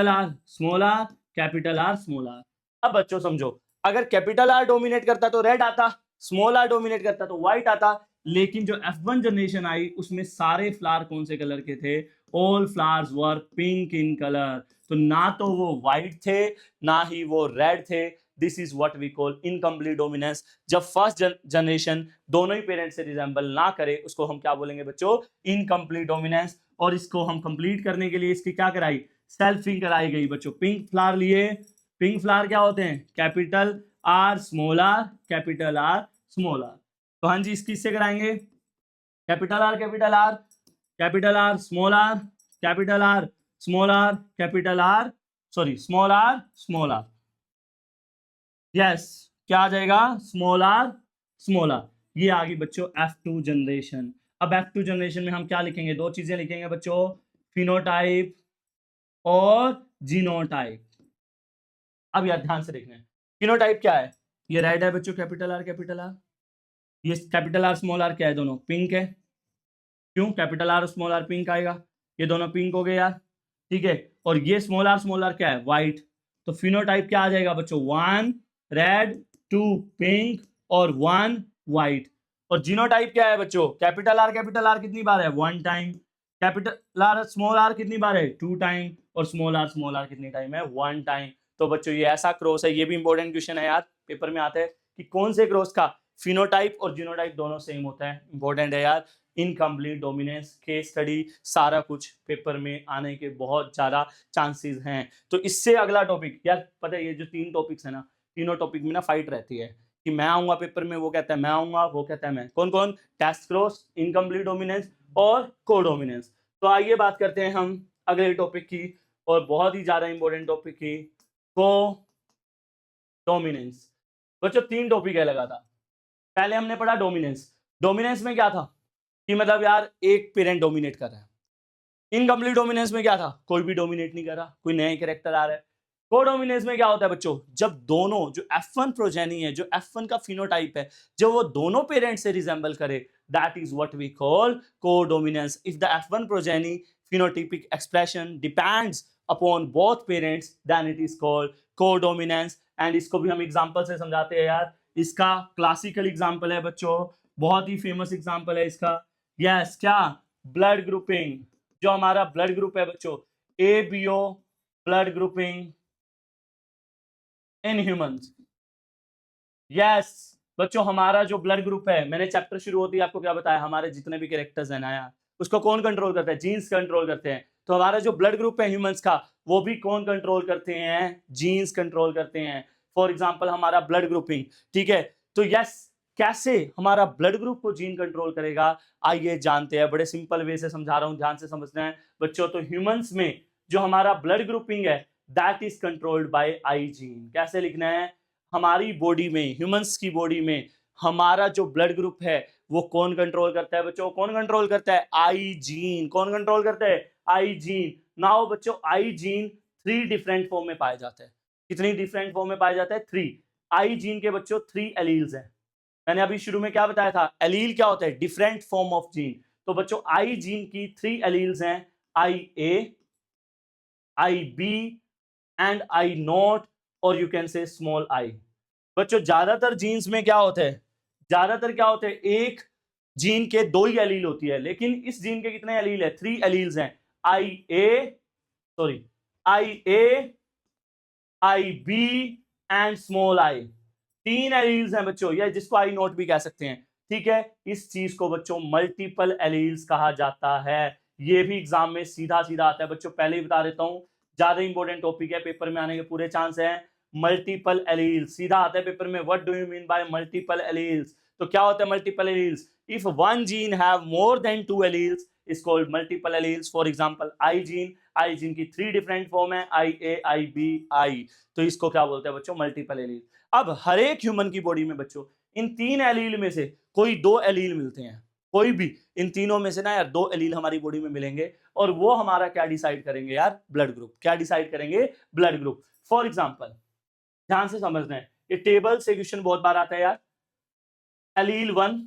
Speaker 1: R small R, capital R small R. अब बच्चों समझो, अगर कैपिटल आर डोमिनेट करता तो रेड आता, स्मॉल आर डोमिनेट करता तो व्हाइट आता। लेकिन जो F1 जनरेशन आई उसमें सारे फ्लावर कौन से कलर के थे, all flowers were pink in colour. तो ना तो वो व्हाइट थे ना ही वो रेड थे। This is what we call incomplete dominance. जब फर्स्ट जनरेशन दोनों ही पेरेंट से रिजेंबल ना करे उसको हम क्या बोलेंगे बच्चों, इनकम्प्लीट डोमिनेंस। और इसको हम कंप्लीट करने के लिए इसकी क्या कराई, सेल्फिंग कराई गई बच्चों। पिंक फ्लावर लिए, पिंक फ्लावर क्या होते हैं, capital R small R, capital R small R. तो हाँ जी, इसकी से कराएंगे, capital R capital R, capital R small R, capital R small R, capital R small R. Yes, क्या आ जाएगा, स्मॉल आर। ये आ गई बच्चों F2 जनरेशन। अब F2 जनरेशन में हम क्या लिखेंगे, दो चीजें लिखेंगे बच्चों, फिनोटाइप और जीनोटाइप। अब यार ध्यान से देखना है, फिनोटाइप क्या है, ये रेड है बच्चों, कैपिटल आर, ये कैपिटल आर स्मॉल आर क्या है, दोनों पिंक है। क्यों, capital R small R pink आएगा, ये दोनों पिंक हो गए यार, ठीक है। और ये स्मॉल आर क्या है, व्हाइट। तो फिनोटाइप क्या आ जाएगा बच्चों, 1 रेड 2 पिंक और 1 व्हाइट। और जीनोटाइप क्या है बच्चों, कैपिटल आर कितनी बार है, 1 time, capital R small R कितनी बार है, 2 टाइम, और स्मॉल आर कितनी टाइम है, 1 टाइम। तो बच्चों ये ऐसा क्रॉस है, ये भी इंपॉर्टेंट क्वेश्चन है यार, पेपर में आता है कि कौन से क्रॉस का फिनोटाइप और जीनोटाइप दोनों सेम होता है। इंपॉर्टेंट है यार, इनकम्प्लीट डोमिनेंस केस स्टडी सारा कुछ पेपर में आने के बहुत ज्यादा चांसेस हैं। तो इससे अगला टॉपिक यार, पता है ये जो 3 टॉपिक्स है ना, तीनों टॉपिक में ना फाइट रहती है कि मैं आऊंगा पेपर में, वो कहता है मैं आऊंगा, वो कहता है मैं। कौन, टेस्ट क्रॉस, इनकम्प्लीट डोमिनेंस और कोडोमिनेंस। तो आइए बात करते हैं हम अगले टॉपिक की, और बहुत ही ज्यादा इंपॉर्टेंट टॉपिक की, को डोमिनेंस। बच्चों 3 टॉपिक है लगातार। पहले हमने पढ़ा डोमिनेंस। डोमिनेंस में क्या था कि मतलब यार एक पेरेंट डोमिनेट कर रहा है। इनकम्प्लीट डोमिनेंस में क्या था, कोई भी डोमिनेट नहीं कर रहा, कोई नया कैरेक्टर आ रहा है। कोडोमिनेंस में क्या होता है बच्चों, जब दोनों जो F1 प्रोजेनी है, जो F1 का फिनोटाइप है, जब वो दोनों पेरेंट से रिजेंबल करे, that is what we call codominance. If the F1 progeny phenotypic expression depends upon both parents then it is called codominance। And इसको भी हम एग्जांपल से समझाते हैं यार। इसका क्लासिकल एग्जांपल है बच्चों, बहुत ही फेमस एग्जांपल है इसका। यस, क्या, ब्लड ग्रुपिंग। जो हमारा ब्लड ग्रुप है बच्चों, ABO blood grouping in humans. Yes बच्चों, हमारा जो ब्लड ग्रुप है, मैंने चैप्टर शुरू होती है आपको क्या बताया, हमारे जितने भी कैरेक्टर्स हैं ना यार, उसको कौन कंट्रोल करता है, जीन्स कंट्रोल करते हैं। तो हमारा जो ब्लड ग्रुप है ह्यूमंस का, वो भी कौन कंट्रोल करते हैं, जीन्स कंट्रोल करते हैं। फॉर एग्जांपल हमारा ब्लड ग्रुपिंग, ठीक है। तो यस, कैसे हमारा ब्लड ग्रुप को जीन कंट्रोल करेगा, आइए जानते हैं। बड़े सिंपल वे से समझा रहा हूं, ध्यान से समझना है बच्चों। तो ह्यूमंस में जो हमारा ब्लड ग्रुपिंग है, that is controlled bye I gene. कैसे लिखना है, हमारी बॉडी में, ह्यूमंस की बॉडी में हमारा जो ब्लड ग्रुप है वो कौन कंट्रोल करता है बच्चों, कौन कंट्रोल करता है, आई जीन। कौन कंट्रोल करता है, आई जीन। नाउ बच्चों, आई जीन 3 डिफरेंट फॉर्म में पाया जाता है। कितनी डिफरेंट फॉर्म में पाया जाता है, 3। आई जीन के बच्चों 3 एलील्स हैं। मैंने अभी शुरू में क्या बताया था, एलील क्या होता है, डिफरेंट फॉर्म ऑफ जीन। तो बच्चों आई जीन की 3 एलील्स हैं, I A, I B and I not, और you can say small I. बच्चों ज्यादातर जीन्स में क्या होता है, ज्यादातर क्या होते हैं, एक जीन के 2 ही एलील होती है, लेकिन इस जीन के कितने एलील है, 3 एलील्स हैं। I A, sorry, I A, I B and small I. 3 alleles हैं बच्चों, या जिसको आई नॉट भी कह सकते हैं, ठीक है। इस चीज को बच्चों मल्टीपल एलील्स कहा जाता है। ये भी एग्जाम में सीधा सीधा आता है बच्चों, पहले ही बता देता हूं, ज्यादा इंपॉर्टेंट टॉपिक है, पेपर में आने के पूरे चांस है। मल्टीपल एलील्स सीधा आता है पेपर में। What do you mean bye multiple alleles, तो क्या होता है multiple alleles, if one gene have more than 2 alleles is called multiple alleles। for example I gene की 3 डिफरेंट फॉर्म है, आई ए, आई बी, आई। तो इसको क्या बोलते हैं बच्चों, मल्टीपल एलील। अब हर एक ह्यूमन की बॉडी में बच्चों इन 3 एलील में से कोई 2 एलील मिलते हैं, कोई भी इन तीनों में से ना यार 2 एलील हमारी बॉडी में मिलेंगे, और वो हमारा क्या डिसाइड करेंगे यार, ब्लड ग्रुप। क्या डिसाइड करेंगे, ब्लड ग्रुप। फॉर एग्जाम्पल ध्यान से समझना है, ये टेबल से क्वेश्चन बहुत बार आता है यार। एलील 1,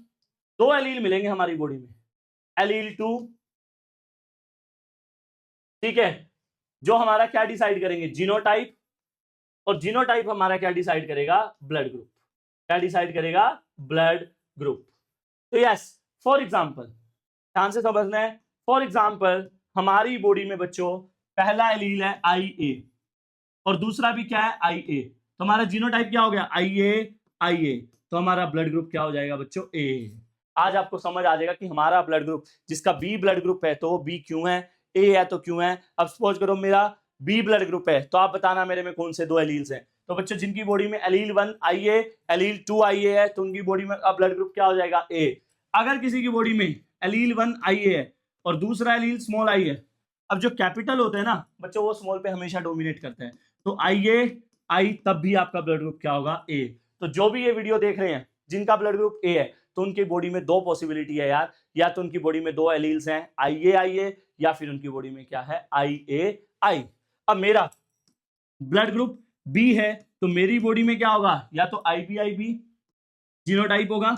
Speaker 1: 2 एलील मिलेंगे हमारी बॉडी में, एलील 2, ठीक है, जो हमारा क्या डिसाइड करेंगे, जीनोटाइप। और जीनोटाइप हमारा क्या डिसाइड करेगा, ब्लड ग्रुप। क्या डिसाइड करेगा, ब्लड ग्रुप। तो यस, फॉर एग्जांपल ध्यान से समझना है, फॉर एग्जांपल हमारी बॉडी में बच्चों पहला एलील है आई ए, और दूसरा भी क्या है, आई ए। तो हमारा जीनोटाइप क्या हो गया, आई ए, आई ए। तो हमारा ब्लड ग्रुप क्या हो जाएगा बच्चों, ए। आज आपको समझ आ जाएगा कि हमारा ब्लड ग्रुप, जिसका बी ब्लड ग्रुप है तो वो बी क्यों है, ए है तो क्यों है। अब सपोज करो मेरा बी ब्लड ग्रुप है, तो आप बताना मेरे में कौन से 2 एलील्स हैं। तो बच्चों जिनकी बॉडी में एलील 1 आई ए, एलील 2 आई ए है, तो उनकी बॉडी में अब ब्लड ग्रुप क्या हो जाएगा, ए। अगर किसी की बॉडी में एलील 1 आई ए है और दूसरा एलील स्मॉल आई है, अब जो कैपिटल होते हैं ना बच्चों, वो स्मॉल पे हमेशा डोमिनेट करते हैं। तो आई ए, आई, तब भी आपका ब्लड ग्रुप क्या होगा, ए। तो जो भी ये वीडियो देख रहे हैं जिनका ब्लड ग्रुप ए है, तो उनकी बॉडी में 2 पॉसिबिलिटी है यार, या तो उनकी बॉडी में 2 एलील्स हैं, आई ए, या फिर उनकी बॉडी में क्या है, आई ए, आई। अब मेरा ब्लड ग्रुप बी है, तो मेरी बॉडी में क्या होगा, या तो आई बी जीनोटाइप होगा,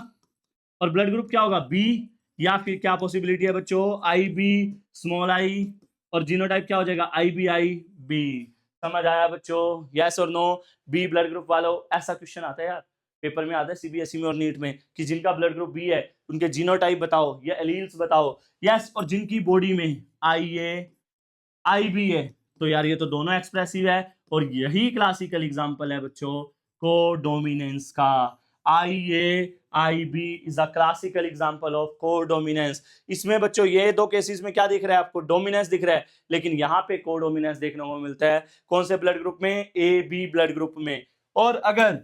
Speaker 1: और ब्लड ग्रुप क्या होगा, बी, या फिर क्या पॉसिबिलिटी है बच्चों, आई बी स्मॉल आई, और जीनोटाइप क्या हो जाएगा, आई बी। समझ आया बच्चों, यस और नो। बी ब्लड ग्रुप वालों, ऐसा क्वेश्चन आता है यार पेपर में, आता है सीबीएसई में और नीट में, कि जिनका ब्लड ग्रुप बी है उनके जीनोटाइप बताओ या एलील्स बताओ। यस, और जिनकी बॉडी में आई ए, आई बी है, तो यार ये तो दोनों एक्सप्रेसिव है, और यही क्लासिकल एग्जांपल है बच्चों कोडोमिनेंस का। I A, I B is a classical example of codominance. इसमें बच्चों ये 2 केसेस में क्या दिख रहा है आपको, डोमिनेंस दिख रहा है, लेकिन यहाँ पे कोडोमिनेंस देखने को मिलता है कौन से ब्लड ग्रुप में, ए बी ब्लड ग्रुप में। और अगर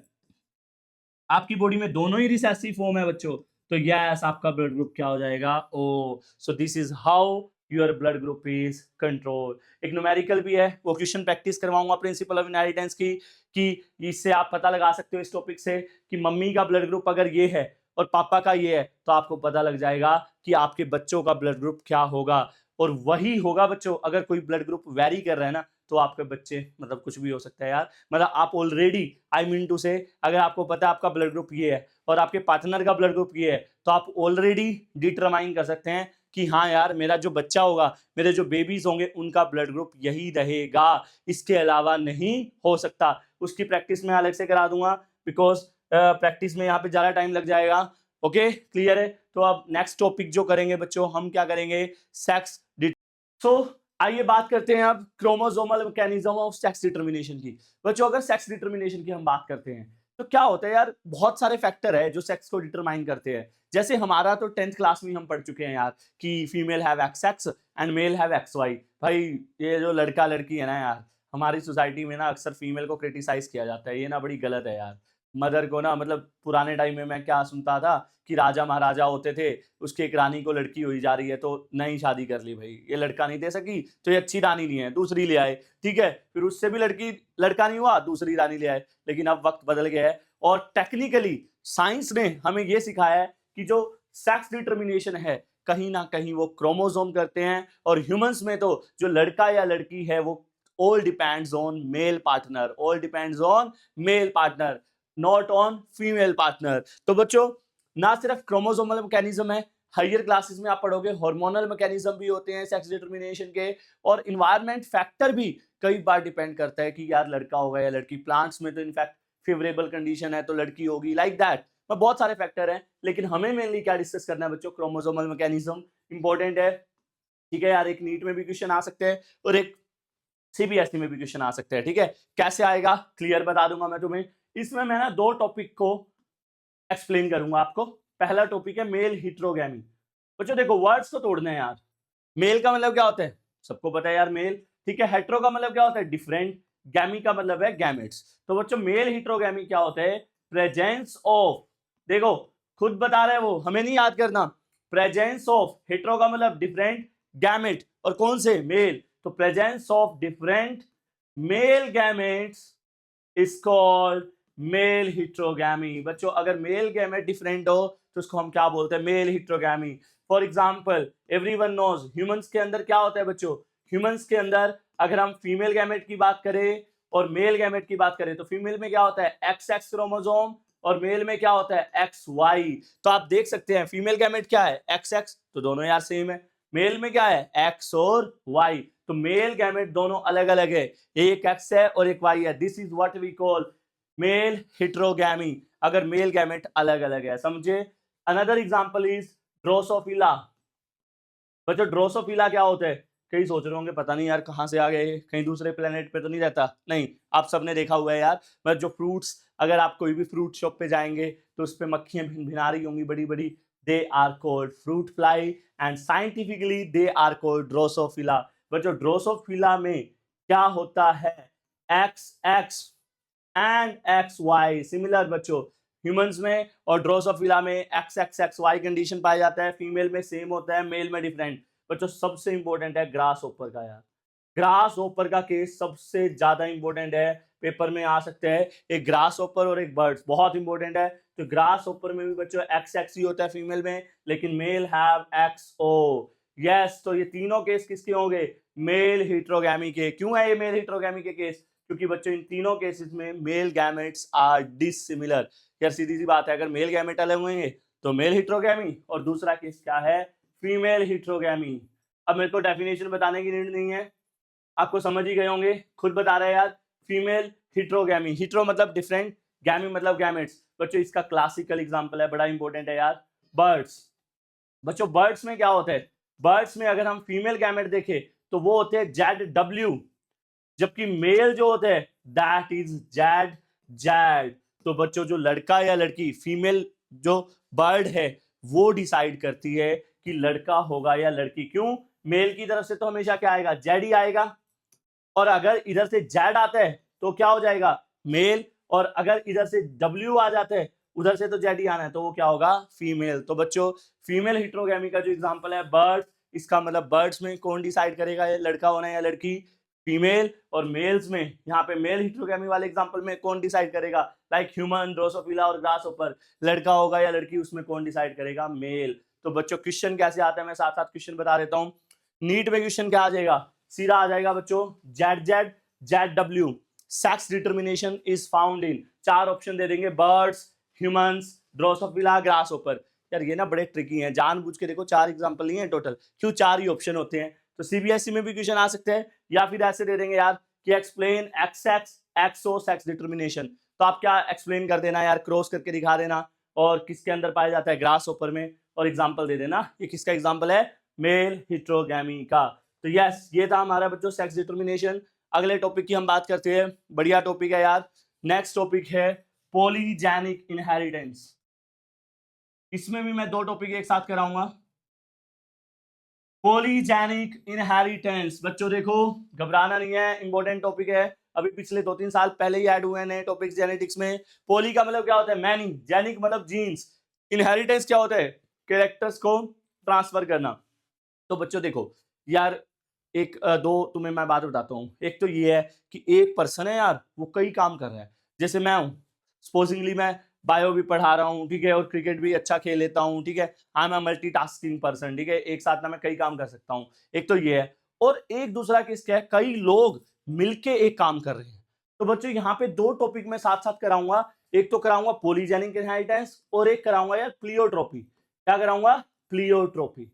Speaker 1: आपकी बॉडी में दोनों ही रिसेसिव फॉर्म है बच्चों, तो यस आपका ब्लड ग्रुप क्या हो जाएगा, O. So this is how your blood group is control. एक न्यूमेरिकल भी है, वो क्वेश्चन प्रैक्टिस करवाऊंगा प्रिंसिपल ऑफ इनहेरिटेंस की, कि इससे आप पता लगा सकते हो इस टॉपिक से कि मम्मी का ब्लड ग्रुप अगर ये है और पापा का ये है तो आपको पता लग जाएगा कि आपके बच्चों का ब्लड ग्रुप क्या होगा। और वही होगा बच्चों, अगर कोई ब्लड ग्रुप वेरी कर रहा है ना तो आपके बच्चे मतलब कुछ भी हो सकता है यार। मतलब आप ऑलरेडी, आई मीन टू से, अगर आपको पता है आपका ब्लड ग्रुप ये है और आपके पार्टनर का ब्लड ग्रुप ये है तो आप ऑलरेडी डिटरमाइन कर सकते हैं कि हाँ यार मेरा जो बच्चा होगा, मेरे जो बेबीज होंगे, उनका ब्लड ग्रुप यही रहेगा, इसके अलावा नहीं हो सकता। उसकी प्रैक्टिस में अलग से करा दूंगा, बिकॉज प्रैक्टिस में यहाँ पे ज्यादा टाइम लग जाएगा। ओके, क्लियर है। तो अब नेक्स्ट टॉपिक जो करेंगे बच्चों, हम क्या करेंगे, सेक्स। सो आइए बात करते हैं अब chromosomal mechanism of sex determination की। बच्चों अगर सेक्स डिटर्मिनेशन की हम बात करते हैं तो क्या होता है यार, बहुत सारे फैक्टर है जो सेक्स को डिटरमाइन करते हैं। जैसे हमारा तो 10th क्लास में हम पढ़ चुके हैं यार कि female have X X and male have X Y. भाई ये जो लड़का लड़की है ना यार, हमारी सोसाइटी में ना अक्सर फीमेल को क्रिटिसाइज किया जाता है, ये ना बड़ी गलत है यार। मदर को ना, मतलब पुराने टाइम में मैं क्या सुनता था कि राजा महाराजा होते थे, उसकी एक रानी को लड़की हुई जा रही है तो नई शादी कर ली, भाई ये लड़का नहीं दे सकी तो ये अच्छी रानी नहीं है, दूसरी ले आए, ठीक है। फिर उससे भी लड़का नहीं हुआ, दूसरी रानी ले आए। लेकिन अब वक्त बदल गया है और टेक्निकली साइंस ने हमें ये सिखाया है कि जो सेक्स डिटर्मिनेशन है कहीं ना कहीं वो क्रोमोसोम करते हैं। और ह्यूमंस में तो जो लड़का या लड़की है वो all depends on male partner, all depends on male partner, not on female partner. तो बच्चों ना सिर्फ क्रोमोसोमल मैकेनिज्म है, हायर क्लासेस में आप पढ़ोगे हार्मोनल मैकेनिज्म भी होते हैं सेक्स डिटर्मिनेशन के, और इन्वायरमेंट फैक्टर भी कई बार डिपेंड करता है कि यार लड़का होगा या लड़की। प्लांट्स में तो इनफैक्ट फेवरेबल कंडीशन है तो लड़की होगी, लाइक दैट। बहुत सारे फैक्टर हैं, लेकिन हमें मेनली क्या डिस्कस करना है बच्चों, क्रोमोसोमल मैकेनिज्म इंपॉर्टेंट है, ठीक है यार। एक नीट में भी क्वेश्चन आ सकते हैं और एक सीबीएसई में भी क्वेश्चन आ सकते हैं, ठीक है। कैसे आएगा क्लियर बता दूंगा मैं तुम्हें। इसमें मैं ना दो टॉपिक को एक्सप्लेन करूंगा आपको। पहला टॉपिक है मेल हिट्रोगैमी। बच्चों देखो वर्ड्स तो तोड़ने हैं यार। मेल का मतलब क्या होता है, सबको पता है यार मेल, ठीक है। हेट्रो का मतलब क्या होता है, डिफरेंट। गैमी का मतलब है गैमेट्स। तो बच्चों मेल हिट्रोगैमी क्या होता है, प्रेजेंस ऑफ, देखो खुद बता रहे हैं वो, हमें नहीं याद करना। प्रेजेंस ऑफ, हेट्रो का मतलब डिफरेंट, गैमेट और कौन से, मेल। तो presence of different male gametes is called male heterogamy. बच्चों अगर मेल गैमेट डिफरेंट हो तो उसको हम क्या बोलते हैं, male heterogamy. For example everyone knows humans के अंदर क्या होता है बच्चों, ह्यूमंस के अंदर अगर हम फीमेल गैमेट की बात करें और मेल गैमेट की बात करें तो फीमेल में क्या होता है एक्स एक्स क्रोमोसोम और मेल में क्या होता है एक्स वाई। तो आप देख सकते हैं फीमेल गैमेट क्या है एक्स एक्स, तो दोनों यार सेम है। मेल में क्या है एक्स और वाई, तो मेल गैमेट दोनों अलग अलग है, एक एक्स है और एक वाई है। This is what we call male heterogamy, अगर मेल गैमेट अलग अलग है, समझे। Another example is Drosophila. बच्चों ड्रोसोफिला क्या होता है, कई सोच रहे होंगे पता नहीं यार कहाँ से आ गए, कहीं दूसरे प्लेनेट पे तो नहीं रहता। नहीं, आप सबने देखा हुआ है यार, मतलब जो फ्रूट्स, अगर आप कोई भी फ्रूट शॉप पे जाएंगे तो उस पे मक्खियां भिन रही होंगी बड़ी बड़ी, they are called fruit fly and scientifically they are called Drosophila. बच्चों ड्रोसोफिला में क्या होता है, X X and X Y similar बच्चों ह्यूमंस में, और ड्रोसोफिला में X X X Y condition पाया जाता है। फीमेल में सेम होता है, मेल में डिफरेंट। बच्चों सबसे इंपॉर्टेंट है ग्रास ओपर का यार, ग्रास ओपर का केस सबसे ज्यादा इंपॉर्टेंट है, पेपर में आ सकते हैं। एक ग्रास ओपर और एक बर्ड्स बहुत इंपॉर्टेंट है। तो ग्रास ओपर में भी बच्चों एक्स एक्स ही होता है फीमेल में, लेकिन male have X O. Yes, तो ये तीनों केस किसके होंगे, मेल हिट्रोगैमी के। क्यों है ये मेल हिट्रोगैमी के केस, क्योंकि बच्चों इन तीनों केसेस में मेल गैमेट्स आर डिसिमिलर। यार सीधी सी बात है, अगर मेल गैमेट अलग होंगे तो मेल हिट्रोगैमी, और दूसरा केस क्या है, फीमेल हिट्रोगैमी। अब मेरे को डेफिनेशन बताने की नीड नहीं है, आपको समझ ही गए होंगे, खुद बता रहे हैं यार। फीमेल हिट्रोगैमी, हिट्रो मतलब डिफरेंट, गैमी मतलब गैमेट्स। बच्चों इसका क्लासिकल एग्जांपल है, बड़ा इंपॉर्टेंट है यार, बर्ड्स। बच्चों बर्ड्स में क्या होता है, बर्ड्स में अगर हम फीमेल गैमेट देखें तो वो होते हैं जेड डब्ल्यू, जबकि मेल जो होते हैं दैट इज जेड जेड। तो बच्चों जो लड़का या लड़की, फीमेल जो बर्ड है वो डिसाइड करती है कि लड़का होगा या लड़की। क्यों, मेल की तरफ से तो हमेशा क्या आएगा, जेड ही आएगा, और अगर इधर से जेड आता है तो क्या हो जाएगा, मेल, और अगर इधर से डब्ल्यू आ जाता है उधर से तो जेड ही आना है तो वो क्या होगा, फीमेल। तो बच्चों फीमेल हिट्रोगैमी का जो एग्जांपल है बर्ड, इसका मतलब बर्ड्स में कौन डिसाइड करेगा ये लड़का होना है या लड़की, फीमेल। और मेल्स में यहाँ पे मेल हिट्रोगैमी वाले एग्जांपल में कौन डिसाइड करेगा, लाइक ह्यूमन, ड्रोसोफिला और ग्रासहोपर, लड़का होगा या लड़की, उसमें कौन डिसाइड करेगा, मेल। तो बच्चों क्वेश्चन कैसे आता है मैं साथ साथ क्वेश्चन बता देता हूँ। नीट में क्वेश्चन क्या आ जाएगा, सीधा आ जाएगा बच्चों Z W, sex determination is found in, 4 option दे देंगे, बर्ड्स, ह्यूमंस, ड्रोसोफिला, ग्रासहोपर। यार ये ना बड़े ट्रिकी हैं, जानबूझ के देखो 4 एग्जांपल नहीं है टोटल, क्यों 4 ही ऑप्शन होते हैं। तो सीबीएसई में भी क्वेश्चन आ सकते हैं, या फिर ऐसे दे देंगे यार कि एक्सप्लेन एक्स एक्सो सेक्स डिटर्मिनेशन, तो आप क्या एक्सप्लेन कर देना यार, क्रॉस करके दिखा देना, और किसके अंदर पाया जाता है, ग्रासहोपर में, और एग्जांपल दे देना ये किसका एग्जांपल है, मेल हिट्रोगैमी का। तो यस, ये था हमारा बच्चों सेक्स डिटर्मिनेशन। अगले टॉपिक की हम बात करते हैं, बढ़िया टॉपिक है यार। नेक्स्ट टॉपिक है पॉलीजेनिक इनहेरिटेंस। इसमें भी मैं 2 टॉपिक एक साथ कराऊंगा। पॉलीजेनिक इनहेरिटेंस, बच्चों देखो घबराना नहीं है, इंपॉर्टेंट टॉपिक है, अभी पिछले 2-3 साल पहले ही ऐड हुए हैं नए टॉपिक्स जेनेटिक्स में। पॉली का मतलब क्या होता है, मैनी, जेनिक मतलब जीन्स, इनहेरिटेंस क्या होता है, कैरेक्टर्स को ट्रांसफर करना। तो बच्चों देखो यार, एक दो तुम्हें मैं बात बताता हूँ। एक तो ये है कि एक पर्सन है यार, वो कई काम कर रहा है, जैसे मैं हूँ, सपोजिंगली मैं बायो भी पढ़ा रहा हूँ, ठीक है, और क्रिकेट भी अच्छा खेल लेता हूँ, ठीक है, I am a multitasking person, ठीक है, एक साथ में मैं कई काम कर सकता हूँ। एक तो ये है, और एक दूसरा किस क्या है, कई लोग मिलके एक काम कर रहे हैं। तो बच्चों यहाँ पे 2 टॉपिक मैं साथ साथ कराऊंगा, एक तो कराऊंगा पॉलीजेनिक इनहेरिटेंस, और एक कराऊंगा यार प्लियोट्रोपी। क्या कराऊंगा, प्लियोट्रोपी।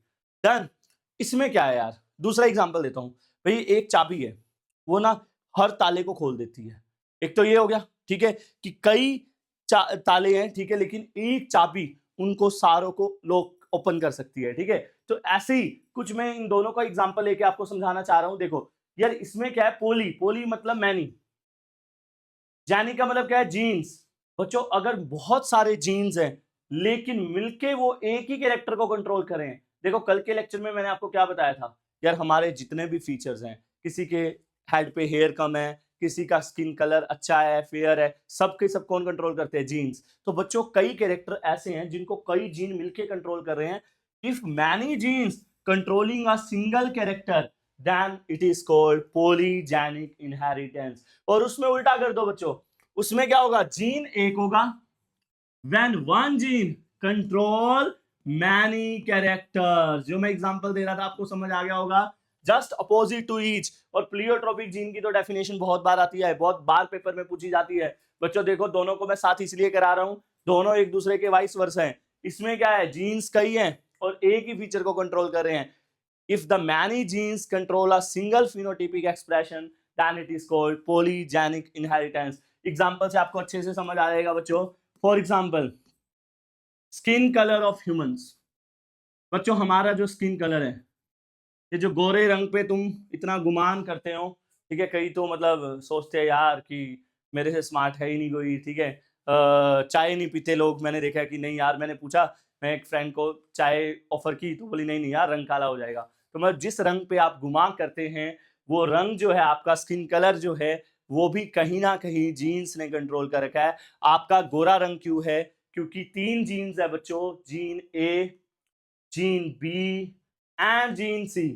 Speaker 1: डन। इसमें क्या है यार, दूसरा एग्जांपल देता हूं भाई, एक चाबी है, वो ना हर ताले को खोल देती है। एक तो ये हो गया, ठीक है, कि कई ताले हैं, ठीक है, लेकिन एक चाबी उनको सारों को लॉक ओपन कर सकती है, ठीक है। तो ऐसे ही कुछ मैं इन दोनों का एग्जांपल लेके आपको समझाना चाह रहा हूं। देखो यार, इसमें क्या है, पोली, पोली मतलब मैनी, जैनी का मतलब क्या है, जीन्स। बच्चों अगर बहुत सारे जीन्स हैं लेकिन मिलके वो एक ही कैरेक्टर को कंट्रोल करें, देखो कल के लेक्चर में मैंने आपको क्या बताया था यार, हमारे जितने भी फीचर्स हैं, किसी के हेड पे हेयर कम है, किसी का स्किन कलर अच्छा है, फेयर है, सबके सब कौन कंट्रोल करते हैं, जीन्स। तो बच्चों कई कैरेक्टर ऐसे हैं जिनको कई जीन मिलके कंट्रोल कर रहे हैं। If many genes controlling a single character, then it is called polygenic inheritance. और उसमें उल्टा कर दो बच्चों, उसमें क्या होगा, जीन एक होगा, when one gene control many characters, जो मैं एग्जांपल दे रहा था आपको समझ आ गया होगा, जस्ट अपोजिट टू ईच। और प्लियोट्रोपिक जीन की तो डेफिनेशन बहुत बार आती है, बहुत बार पेपर में पूछी जाती है। बच्चों देखो दोनों को मैं साथ इसलिए करा रहा हूं, दोनों एक दूसरे के वाइस वर्सा हैं। इसमें क्या है, जीन्स कई हैं और एक ही फीचर को कंट्रोल कर रहे हैं। If the many genes control a single phenotypic expression, then it is called polygenic inheritance. Example से आपको अच्छे से समझ आ जाएगा बच्चों। For example, skin colour of humans. बच्चों हमारा जो स्किन कलर है, ये जो गोरे रंग पे तुम इतना गुमान करते हो, ठीक है, कई तो मतलब सोचते हैं यार कि मेरे से स्मार्ट है ही नहीं कोई, ठीक है, चाय नहीं पीते लोग, मैंने देखा कि नहीं यार, मैंने पूछा, मैं एक फ्रेंड को चाय ऑफर की तो बोली नहीं नहीं यार रंग काला हो जाएगा। तो मतलब जिस रंग पे आप गुमान करते हैं, वो रंग जो है, आपका स्किन कलर जो है, वो भी कहीं ना कहीं जीन्स ने कंट्रोल कर रखा है। आपका गोरा रंग क्यों है, क्योंकि 3 जीन्स है बच्चों, gene A, gene B and gene C.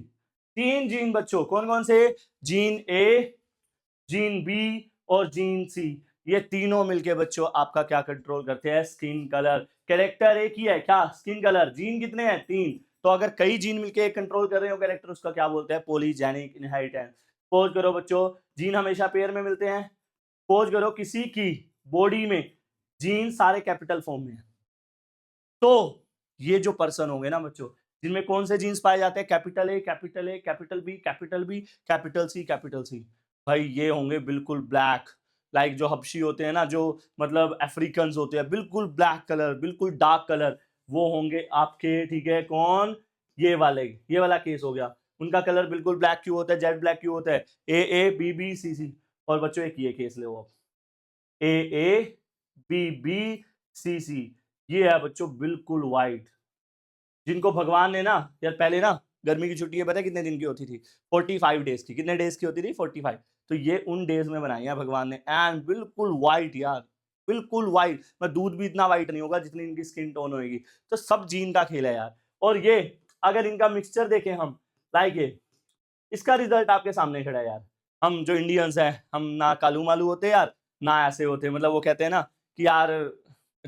Speaker 1: 3 gene बच्चों, कौन कौन से, जीन ए, जीन बी और जीन सी। ये तीनों मिलके बच्चों आपका क्या कंट्रोल करते हैं, स्किन कलर। कैरेक्टर एक ही है क्या, स्किन कलर। जीन कितने हैं, 3। तो अगर कई जीन मिलके कंट्रोल कर रहे हो कैरेक्टर, उसका क्या बोलते हैं, पॉलीजेनिक इनहेरिटेंस। सपोज करो बच्चों, जीन हमेशा पेयर में मिलते हैं। सपोज करो किसी की बॉडी में जीन सारे कैपिटल फॉर्म में है, तो ये जो पर्सन होंगे ना बच्चों, जिनमें कौन से जीन्स पाए जाते हैं, capital A, capital A, capital B, capital B, capital C, capital C, भाई ये होंगे बिल्कुल ब्लैक। लाइक जो हबशी होते हैं ना, जो मतलब अफ्रीकन होते हैं, बिल्कुल ब्लैक कलर, बिल्कुल डार्क कलर, वो होंगे आपके, ठीक है, कौन, ये वाले, ये वाला केस हो गया। उनका कलर बिल्कुल ब्लैक क्यों होता है, जेड ब्लैक क्यों होता है, ए बी बी सी सी। और बच्चों एक ये केस ले, ए बी बी सी सी, ये है बच्चों बिल्कुल व्हाइट, जिनको भगवान ने ना यार, पहले ना गर्मी की छुट्टी पता है कितने दिन की होती थी, 45 डेज की। कितने डेज की होती थी, 45। तो ये उन डेज में बनाई है भगवान ने, एंड बिल्कुल व्हाइट यार, बिल्कुल व्हाइट। मैं दूध भी इतना व्हाइट नहीं होगा जितनी इनकी स्किन टोन होगी। तो सब जीन का खेल है यार। और ये अगर इनका मिक्सचर देखें हम, लाइक ये, इसका रिजल्ट आपके सामने खड़ा है यार। हम जो इंडियंस हैं, हम ना कालू मालू होते यार, ना ऐसे होते, मतलब वो कहते हैं ना कि यार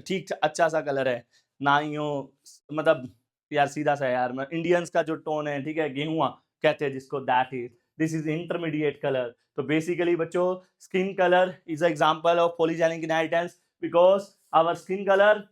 Speaker 1: ठीक अच्छा सा कलर है, ना ही हो मतलब यार सीधा सा है यार। इंडियंस का जो टोन है, ठीक है, गेहुआ कहते हैं जिसको, that is this is intermediate colour. तो बेसिकली बच्चों, skin colour is example of polygenic inheritance because our skin colour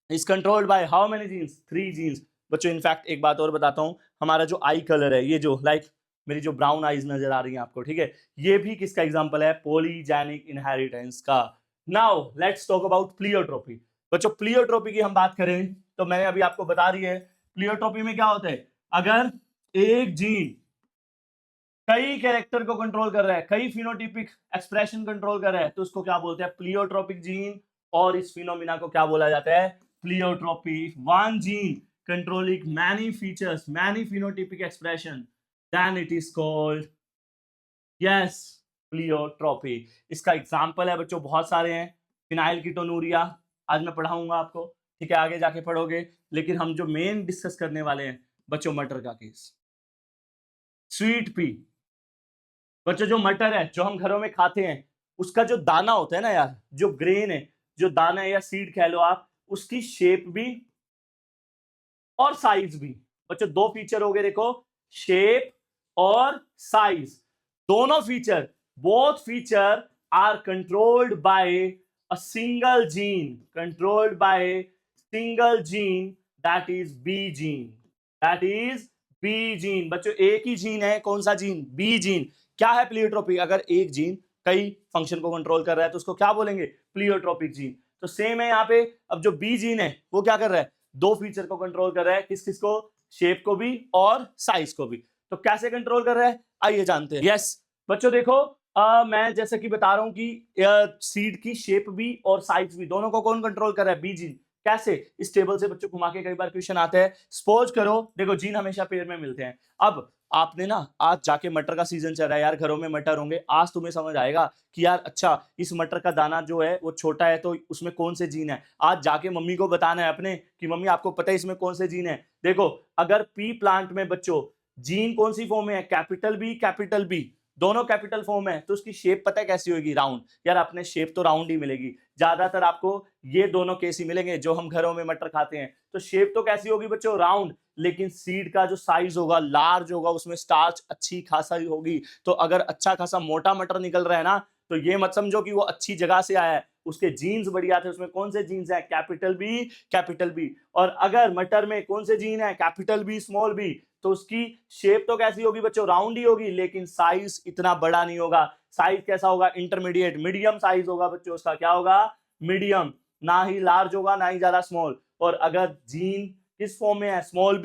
Speaker 1: is controlled by how many genes, 3 genes. बच्चों इनफैक्ट एक बात और बताता हूँ, हमारा जो आई कलर है, ये जो लाइक मेरी जो ब्राउन आईज नजर आ रही है आपको, ठीक है, ये भी किसका एग्जांपल है? पॉलीजेनिक इनहेरिटेंस का। Now let's talk about pleiotropy. बच्चों प्लियोट्रोपी की हम बात करें तो मैंने अभी आपको बता रही है, प्लियोट्रोपी में क्या होता है, अगर एक जीन कई कैरेक्टर को कंट्रोल कर रहा है, कई फिनोटिपिक एक्सप्रेशन कंट्रोल कर रहा है, तो उसको क्या बोलते हैं? Pleiotropic gene. और इस फिनोमिना को क्या बोला जाता है? Pleiotropy. One gene controlling many features, many phenotypic expression, then it is called yes pleiotropy. इसका एग्जांपल है बच्चों बहुत सारे हैं। फिनाइल कीटोनूरिया आज मैं पढ़ाऊंगा आपको, ठीक है, आगे जाके पढ़ोगे, लेकिन हम जो मेन डिस्कस करने वाले हैं बच्चों, मटर का केस, स्वीट पी। बच्चों जो मटर है, जो हम घरों में खाते हैं, उसका जो दाना होता है ना यार, जो ग्रेन है, जो दाना है या सीड कह लो आप, उसकी शेप भी और साइज भी। बच्चों दो फीचर हो गए, देखो, शेप और साइज, दोनों feature, both feature are controlled by a single gene, controlled by single gene, that is B gene, that is B gene. बच्चों एक ही जीन है, कौन सा जीन? B gene. क्या है प्लियोट्रोपिक? अगर एक जीन कई फंक्शन को कंट्रोल कर रहा है तो उसको क्या बोलेंगे? Pleiotropic gene. तो सेम है यहाँ पे, अब जो बी जीन है वो क्या कर रहा है? दो फीचर को कंट्रोल कर रहा है, किस किस को? शेप को भी और साइज को भी। तो कैसे कंट्रोल कर रहा है, आइए जानते हैं। यस बच्चों देखो, मैं जैसे कि बता रहा हूं कि सीड की शेप भी और साइज भी, दोनों को कौन कंट्रोल कर रहा है? B gene. कैसे? इस टेबल से बच्चों घुमा के कई बार क्वेश्चन आते हैं। सपोज करो, देखो जीन हमेशा पेयर में मिलते हैं। अब आपने ना आज जाके, मटर का सीजन चल रहा है यार, घरों में मटर होंगे, आज तुम्हें समझ आएगा कि यार अच्छा इस मटर का दाना जो है वो छोटा है, तो उसमें कौन से जीन है। आज जाके मम्मी को बताना है अपने कि मम्मी आपको पता है इसमें कौन से जीन है। देखो अगर पी प्लांट में बच्चों जीन कौन सी फॉर्म में है? कैपिटल बी, दोनों कैपिटल फॉर्म है, तो उसकी शेप पता है कैसी होगी? राउंड। यार अपने शेप तो राउंड ही मिलेगी, ज्यादातर आपको ये दोनों केस ही मिलेंगे जो हम घरों में मटर खाते हैं। तो शेप तो कैसी होगी बच्चों? राउंड। लेकिन सीड का जो साइज होगा लार्ज होगा, उसमें स्टार्च अच्छी खासा ही होगी। तो अगर अच्छा खासा मोटा मटर निकल रहा है ना, तो ये मत समझो कि वो अच्छी जगह से आया है, उसके जीन्स बढ़िया थे। उसमें कौन से जीन्स हैं? Capital B. और अगर मटर में कौन से जीन है? Capital B small B. तो उसकी शेप तो कैसी होगी बच्चों? राउंड ही होगी, लेकिन साइज इतना बड़ा नहीं होगा। साइज कैसा होगा? इंटरमीडिएट, मीडियम साइज होगा बच्चों उसका। क्या होगा? मीडियम, ना ही लार्ज होगा ना ही ज्यादा स्मॉल। और अगर जीन किस फॉर्म में है? स्मॉल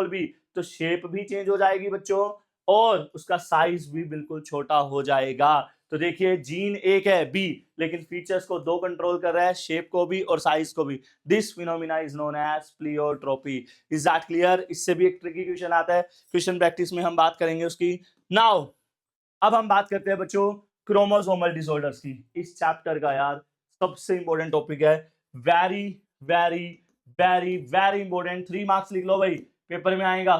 Speaker 1: बी, तो शेप भी चेंज हो जाएगी बच्चों, और उसका साइज भी बिल्कुल छोटा हो जाएगा। तो देखिए जीन एक है बी, लेकिन फीचर्स को दो कंट्रोल कर रहा है, शेप को भी और साइज को भी। This phenomena is known as pleiotropy. Is that clear? इससे भी एक ट्रिकी क्वेश्चन आता है, क्वेश्चन प्रैक्टिस में हम बात करेंगे उसकी। नाउ अब हम बात करते हैं बच्चों क्रोमोसोमल डिसऑर्डर्स की। इस चैप्टर का यार सबसे इंपॉर्टेंट टॉपिक है, very very very very important. 3 marks लिख लो भाई, पेपर में आएगा,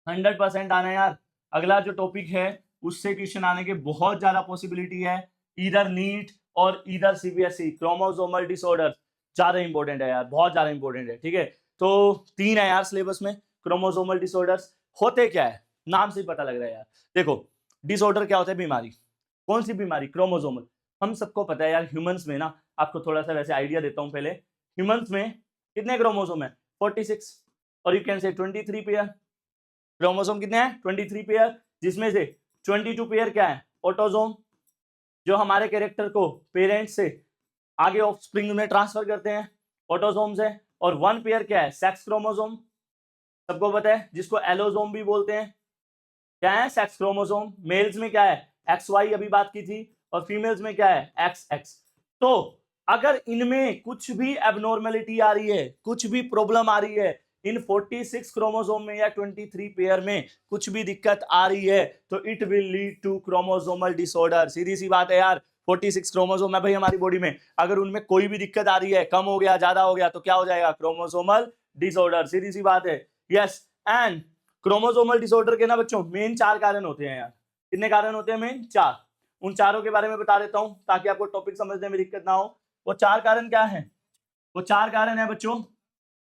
Speaker 1: 100% आना है यार। अगला जो टॉपिक है उससे क्वेश्चन आने के बहुत ज्यादा पॉसिबिलिटी है, इधर नीट और इधर सीबीएसई। क्रोमोसोमल डिसऑर्डर ज्यादा इंपॉर्टेंट है यार, बहुत ज्यादा इंपॉर्टेंट है, ठीक है। तो 3 है यार सिलेबस में क्रोमोसोमल डिसऑर्डर्स। होते क्या है, नाम से पता लग रहा है यार। देखो डिसऑर्डर क्या होता है? बीमारी। कौन सी बीमारी? क्रोमोसोमल। हम सबको पता है यार, ह्यूमंस में ना, आपको थोड़ा सा वैसे आइडिया देता हूं पहले। ह्यूमंस में कितने क्रोमोसोम है? 46, और you can say 23 pair. Chromosome कितने हैं? 23 पेयर, जिसमें से 22 पेयर क्या है? ऑटोसोम, जो हमारे कैरेक्टर को पेरेंट्स से आगे ऑफस्प्रिंग में ट्रांसफर करते हैं, ऑटोसोम से। और 1 पेयर क्या है? सेक्स क्रोमोसोम, सबको पता है, जिसको एलोसोम भी बोलते हैं। क्या है? Sex chromosome. मेल्स में क्या है? XY, अभी बात की थी। और फीमेल्स में क्या है? XX। तो अगर इनमें कुछ भी एबनॉर्मेलिटी आ रही है, कुछ भी प्रॉब्लम आ रही है, इन 46 क्रोमोसोम में या 23 पेयर में कुछ भी दिक्कत आ रही है, तो it will lead to chromosomal disorder. सीधी सी बात है यार, 46 क्रोमोसोम है भाई हमारी बॉडी में, अगर उनमें कोई भी दिक्कत आ रही है, कम हो गया, ज्यादा हो गया, तो क्या हो जाएगा? Chromosomal disorder. सीधी सी बात है। यस, एंड क्रोमोसोमल डिसऑर्डर के ना बच्चों मेन 4 कारण होते हैं यार। कितने कारण होते हैं मेन? 4। उन चारों के बारे में बता देता हूं ताकि आपको टॉपिक समझने में दिक्कत ना हो। वो 4 कारण क्या है? वो 4 कारण है बच्चों,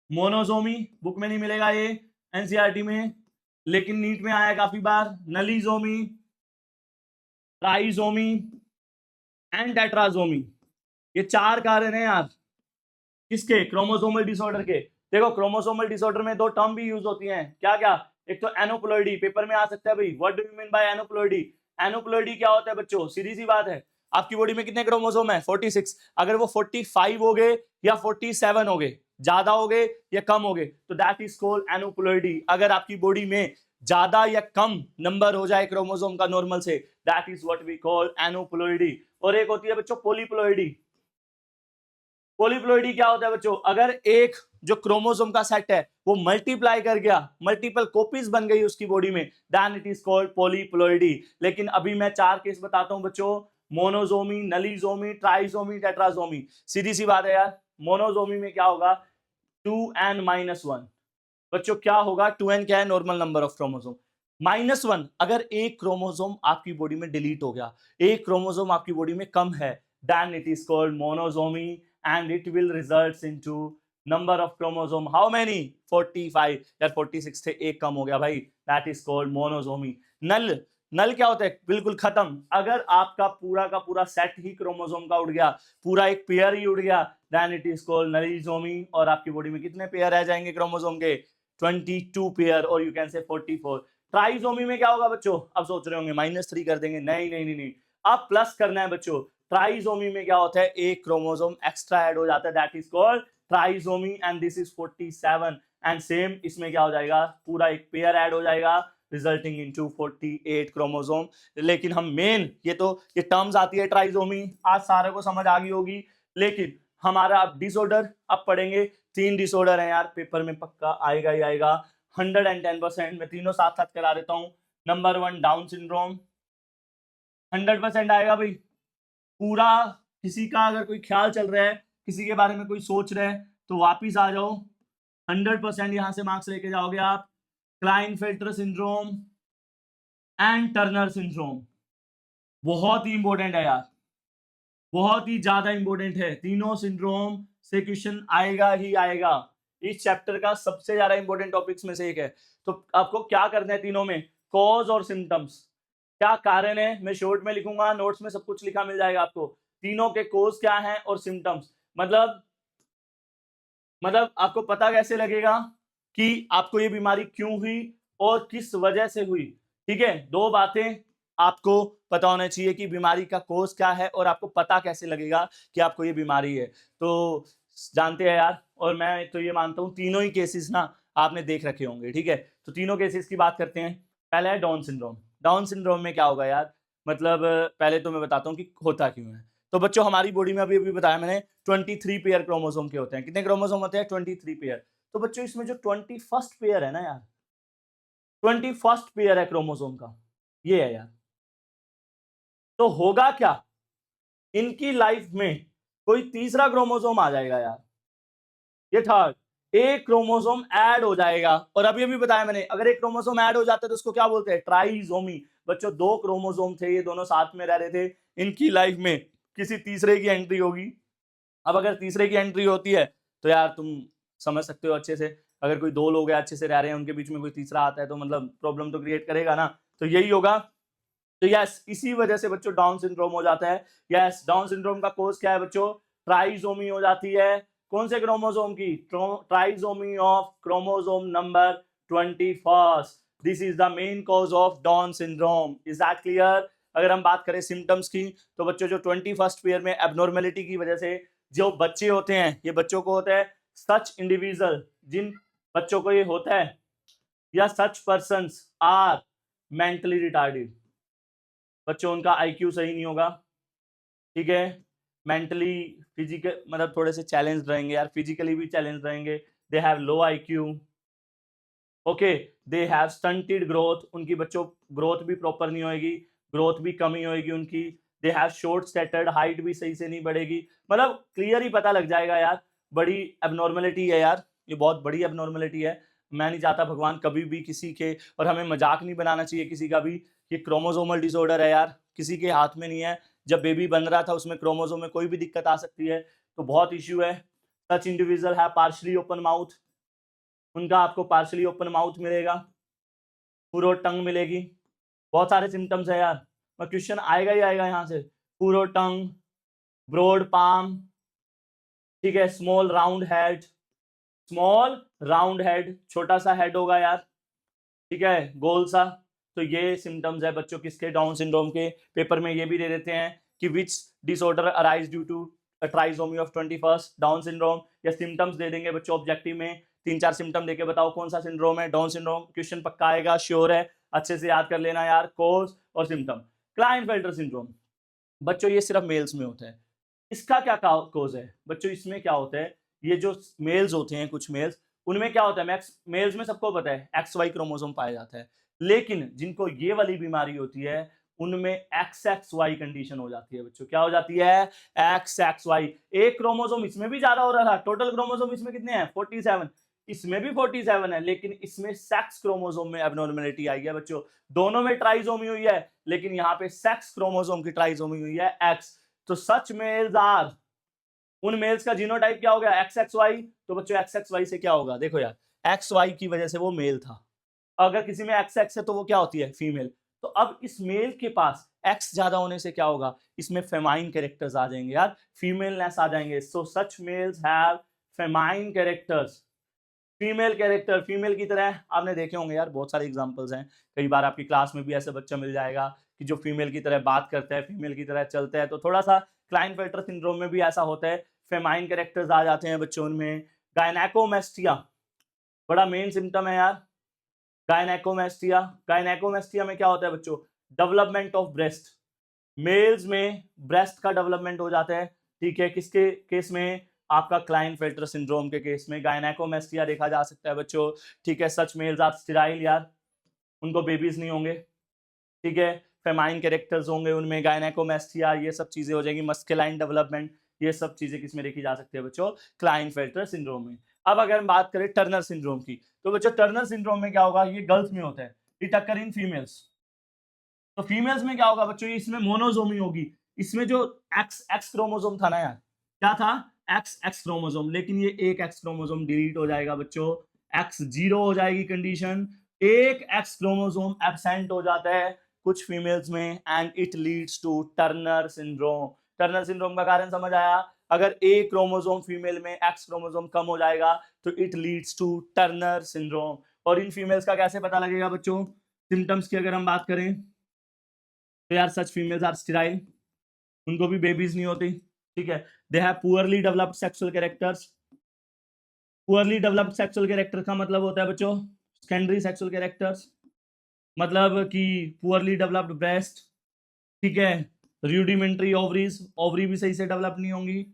Speaker 1: मोनोसोमी, बुक में नहीं मिलेगा ये, एनसीईआरटी में, लेकिन नीट में आया काफी बार, नलीसोमी, ट्राइसोमी एंड टेट्रासोमी। ये 4 कारण है यार किसके? क्रोमोसोमल डिसऑर्डर के। देखो क्रोमोसोमल डिसऑर्डर में 2 टर्म भी यूज होती हैं, क्या क्या? एक तो एनोप्लॉइडी, पेपर में आ सकता है भाई, what do you mean by aneuploidy? Aneuploidy क्या होता है बच्चों? सीधी सी बात है, आपकी बॉडी में कितने क्रोमोसोम है? 46। अगर वो 45 हो गए या 47 हो गए, ज्यादा हो गए या कम हो गए, तो दैट इज कॉल्ड एनोप्लॉइडी। अगर आपकी बॉडी में ज्यादा या कम नंबर हो जाए क्रोमोसोम का नॉर्मल से, that is what we call aneuploidy. और एक होती है बच्चों पॉलीप्लॉइडी। पॉलीप्लॉइडी क्या होता है बच्चों? अगर एक जो क्रोमोसोम का सेट है वो मल्टीप्लाई कर गया, मल्टीपल कॉपीज बन गई उसकी बॉडी में, then it is called polyploidy. लेकिन अभी मैं 4 केस बताता हूं बच्चों, मोनोसोमी, नलीसोमी, ट्राइसोमी, टेट्रासोमी। सीधी सी बात है यार, मोनोसोमी में क्या होगा? 2n-1। बच्चों क्या होगा? 2n क्या है? Normal number of chromosome. -1 अगर एक क्रोमोसोम आपकी बॉडी में डिलीट हो गया, एक क्रोमोसोम आपकी बॉडी में कम है, then it is called monosomy and it will results into number of chromosome how many? 45 या 46 थे, एक कम हो गया भाई, that is called monosomy। नल क्या होता है? बिल्कुल खत्म। अगर आपका पूरा का पूरा सेट ही क्रोमोसोम का उड़ गया, पूरा एक पेयर ही उड़ गया, then it is called नलीसोमी। और आपकी बॉडी में कितने पेयर रह जाएंगे क्रोमोसोम के? 22 पेयर, और यू कैन से 44। ट्राइसोमी में क्या होगा बच्चों? अब सोच रहे होंगे -3 कर देंगे, नहीं नहीं नहीं नहीं, अब प्लस करना है बच्चों। ट्राइसोमी में क्या होता है? एक क्रोमोसोम एक्स्ट्रा ऐड हो जाता है, that is called trisomy and this is 47। And same इसमें क्या हो जाएगा? पूरा एक पेयर ऐड हो जाएगा, रिजल्टिंग इनटू 48 क्रोमोसोम। लेकिन हम मेन ये टर्म्स आती है ट्राइसोमी, आज सारे को समझ आ गई होगी। लेकिन हमारा अब डिसऑर्डर अब पढ़ेंगे, 3 डिसऑर्डर है यार, पेपर में पक्का आएगा ही आएगा 110%। मैं तीनों साथ साथ करा देता हूं। नंबर 1 डाउन सिंड्रोम, 100% आएगा भाई पूरा। किसी का अगर कोई ख्याल चल रहा है, किसी के बारे में कोई सोच रहा है, तो वापिस आ जाओ, 100% यहां से मार्क्स लेके जाओगे आप। Klinefelter syndrome and Turner syndrome बहुत ही इंपॉर्टेंट है यार, बहुत ही ज्यादा इंपॉर्टेंट है। तीनों सिंड्रोम से क्वेश्चन आएगा ही आएगा। इस चैप्टर का सबसे ज्यादा इंपॉर्टेंट टॉपिक्स में से एक है। तो आपको क्या करना है तीनों में? कॉज और सिम्टम्स, क्या कारण है, मैं शॉर्ट में लिखूंगा, नोट्स में सब कुछ लिखा मिल जाएगा आपको। तीनों के कोज क्या हैं और सिम्टम्स, मतलब आपको पता कैसे लगेगा कि आपको ये बीमारी क्यों हुई और किस वजह से हुई। ठीक है, 2 बातें आपको पता होना चाहिए कि बीमारी का कोज क्या है और आपको पता कैसे लगेगा कि आपको ये बीमारी है। तो जानते हैं यार, और मैं तो ये मानता हूं तीनों ही केसेस ना आपने देख रखे होंगे। ठीक है, तो तीनों केसेस की बात करते हैं। पहला है डाउन सिंड्रोम। डाउन सिंड्रोम में क्या होगा यार? मतलब पहले तो मैं बताता हूँ कि होता क्यों है। तो बच्चों हमारी बॉडी में अभी बताया मैंने 23 पेयर क्रोमोसोम के होते हैं। कितने क्रोमोसोम होते हैं? 23 पेयर। तो बच्चों इसमें जो 21st पेयर है ना यार, 21st पेयर है क्रोमोसोम का, ये है यार। तो होगा क्या? इनकी लाइफ में कोई तीसरा क्रोमोसोम आ जाएगा यार, ये थर्ड, एक क्रोमोसोम ऐड हो जाएगा। और अभी बताया मैंने, अगर एक क्रोमोसोम ऐड हो जाता है तो उसको क्या बोलते हैं? ट्राइसोमी। बच्चों 2 क्रोमोसोम थे, ये दोनों साथ में रह रहे थे, इनकी लाइफ में किसी तीसरे की एंट्री होगी। अब अगर तीसरे की एंट्री होती है तो यार तुम समझ सकते हो अच्छे से, अगर कोई 2 लोग हैं अच्छे से रह रहे हैं, उनके बीच में कोई तीसरा आता है तो मतलब प्रॉब्लम तो क्रिएट करेगा ना। तो यही होगा। तो यस, इसी वजह से बच्चों डाउन सिंड्रोम हो जाता है। यस, डाउन सिंड्रोम का कोज क्या है बच्चों? ट्राइसोमी हो जाती है। कौन से क्रोमोसोम की? Trisomy of chromosome number 21। This is the main cause of down syndrome. Is that clear? अगर हम बात करें सिम्टम्स की, तो बच्चों जो 21st पेयर में एबनॉर्मेलिटी की वजह से जो बच्चे होते हैं, ये बच्चों को होता है, सच इंडिविजुअल, जिन बच्चों को ये होता है, या such persons are mentally retarded. बच्चों उनका आईक्यू सही नहीं होगा, ठीक है, मेंटली फिजिकल मतलब थोड़े से चैलेंज रहेंगे यार, फिजिकली भी चैलेंज रहेंगे। They have low IQ, okay, they have stunted growth, उनकी बच्चों ग्रोथ भी प्रॉपर नहीं होगी, ग्रोथ भी कमी होगी उनकी। दे हैव शॉर्ट स्टैटर्ड, हाइट भी सही से नहीं बढ़ेगी। मतलब क्लियर ही पता लग जाएगा यार, बड़ी एबनॉर्मेलिटी है यार, ये बहुत बड़ी एबनॉर्मेलिटी है। मैं नहीं चाहता भगवान कभी भी किसी के, और हमें मजाक नहीं बनाना चाहिए किसी का भी, ये क्रोमोसोमल डिसऑर्डर है यार, किसी के हाथ में नहीं है। जब बेबी बन रहा था उसमें क्रोमोसोम में कोई भी दिक्कत आ सकती है, तो बहुत इश्यू है। सच इंडिविजुअल है पार्शली ओपन माउथ, उनका आपको पार्शली ओपन माउथ मिलेगा, पूरो टंग मिलेगी, बहुत सारे सिम्टम्स है यार, और क्वेश्चन आएगा ही आएगा यहाँ से। पूरो टंग, ब्रॉड पाम, ठीक है, small round head, small round head, छोटा सा हेड होगा यार, ठीक है, गोल सा। तो ये सिम्टम्स है बच्चों किसके, डाउन सिंड्रोम के। पेपर में ये भी दे देते हैं कि which disorder arise due to trisomy of 21 Down syndrome, या सिम्टम्स दे देंगे बच्चों ऑब्जेक्टिव में, 3-4 सिम्टम देके बताओ कौन सा सिंड्रोम है, डाउन सिंड्रोम। क्वेश्चन पक्का आएगा, श्योर है, अच्छे से याद कर लेना यार, कोज और सिम्टम। क्लाइनफेल्टर सिंड्रोम बच्चों ये सिर्फ मेल्स में होता है, इसका क्या कोज है बच्चों, इसमें क्या होता है, ये जो मेल्स होते हैं कुछ मेल्स, उनमें क्या होता है, मेल्स में सबको पता है XY क्रोमोसोम पाया जाता है, लेकिन जिनको ये वाली बीमारी होती है उनमें XXY कंडीशन हो जाती है बच्चों। क्या हो जाती है, XXY। एक क्रोमोसोम इसमें भी ज्यादा हो रहा था, टोटल क्रोमोसोम इसमें कितने हैं 47, इसमें भी 47 है, लेकिन इसमें सेक्स क्रोमोसोम में एबनॉर्मेलिटी आई है बच्चों। दोनों में ट्राइसोमी हुई है, लेकिन यहाँ पे सेक्स क्रोमोसोम की ट्राइसोमी हुई है X। तो सच मेल्स आर, उन मेल्स का जीनोटाइप क्या हो गया XXY। तो बच्चों XXY से क्या होगा, देखो यार, XY की वजह से वो मेल था, अगर किसी में XX है तो वो क्या होती है, फीमेल। तो अब इस मेल के पास X ज्यादा होने से क्या होगा, इसमें फेमाइन कैरेक्टर्स आ जाएंगे यार, फीमेलनेस आ जाएंगे। So such males have feminine characters, female character, female की तरह। आपने देखे होंगे यार, बहुत सारे एग्जांपल्स हैं, कई बार आपकी क्लास में भी ऐसा बच्चा मिल जाएगा कि जो फीमेल की तरह बात करता है, फीमेल की तरह चलता है। तो थोड़ा सा क्लाइनफेल्टर सिंड्रोम में भी ऐसा होता है, फेमाइन कैरेक्टर्स आ जाते हैं बच्चों में। गायनेकोमेस्टिया बड़ा मेन सिम्टम है यार, गायनेकोमेस्टिया। गायनेकोमेस्टिया में क्या होता है बच्चों, डेवलपमेंट ऑफ ब्रेस्ट, मेल्स में ब्रेस्ट का डेवलपमेंट हो जाता है, ठीक है, किसके केस में, आपका क्लाइनफेल्टर सिंड्रोम के केस में गायनेकोमेस्टिया देखा जा सकता है बच्चों, ठीक है। सच मेल्स आर स्टेराइल यार, उनको बेबीज नहीं होंगे, ठीक है, फेमाइन कैरेक्टर्स होंगे उनमें, गायनेकोमेस्टिया, ये सब चीजें हो जाएंगी, मस्कुलाइन डेवलपमेंट, ये सब चीजें किसमें देखी जा सकती है बच्चों, क्लाइनफेल्टर सिंड्रोम में। अब अगर हम बात करें टर्नर सिंड्रोम की, तो बच्चों टर्नर सिंड्रोम में क्या होगा, ये गर्ल्स में होता है, इट अकर इन फीमेल्स। तो फीमेल्स में क्या होगा बच्चों, इसमें मोनोजोमी होगी, इसमें जो एक्स क्रोमोसोम था ना यार, क्या था, एक्स क्रोमोसोम, लेकिन ये एक एक्स क्रोमोसोम डिलीट हो जाएगा बच्चों, एक्स 0 हो जाएगी कंडीशन, एक एक्स क्रोमोसोम एब्सेंट हो जाता है कुछ फीमेल्स में, and it leads to Turner syndrome. Turner syndrome का कारण समझ आया, अगर एक क्रोमोसोम फीमेल में एक्स क्रोमोसोम कम हो जाएगा तो it leads to Turner syndrome. और इन फीमेल्स का कैसे पता लगेगा बच्चों, सिम्टम्स की अगर हम बात करें तो यार सच फीमेल्स आर स्टेराइल, उनको भी बेबीज नहीं होती, ठीक है। They have poorly developed sexual characters. Poorly developed sexual character का मतलब होता है बच्चों सेकेंडरी सेक्सुअल कैरेक्टर्स, मतलब कि पुअरली डेवलप्ड ब्रेस्ट, ठीक है, रूडिमेंट्री ओवरीज, ओवरी भी सही से डेवलप नहीं होंगी,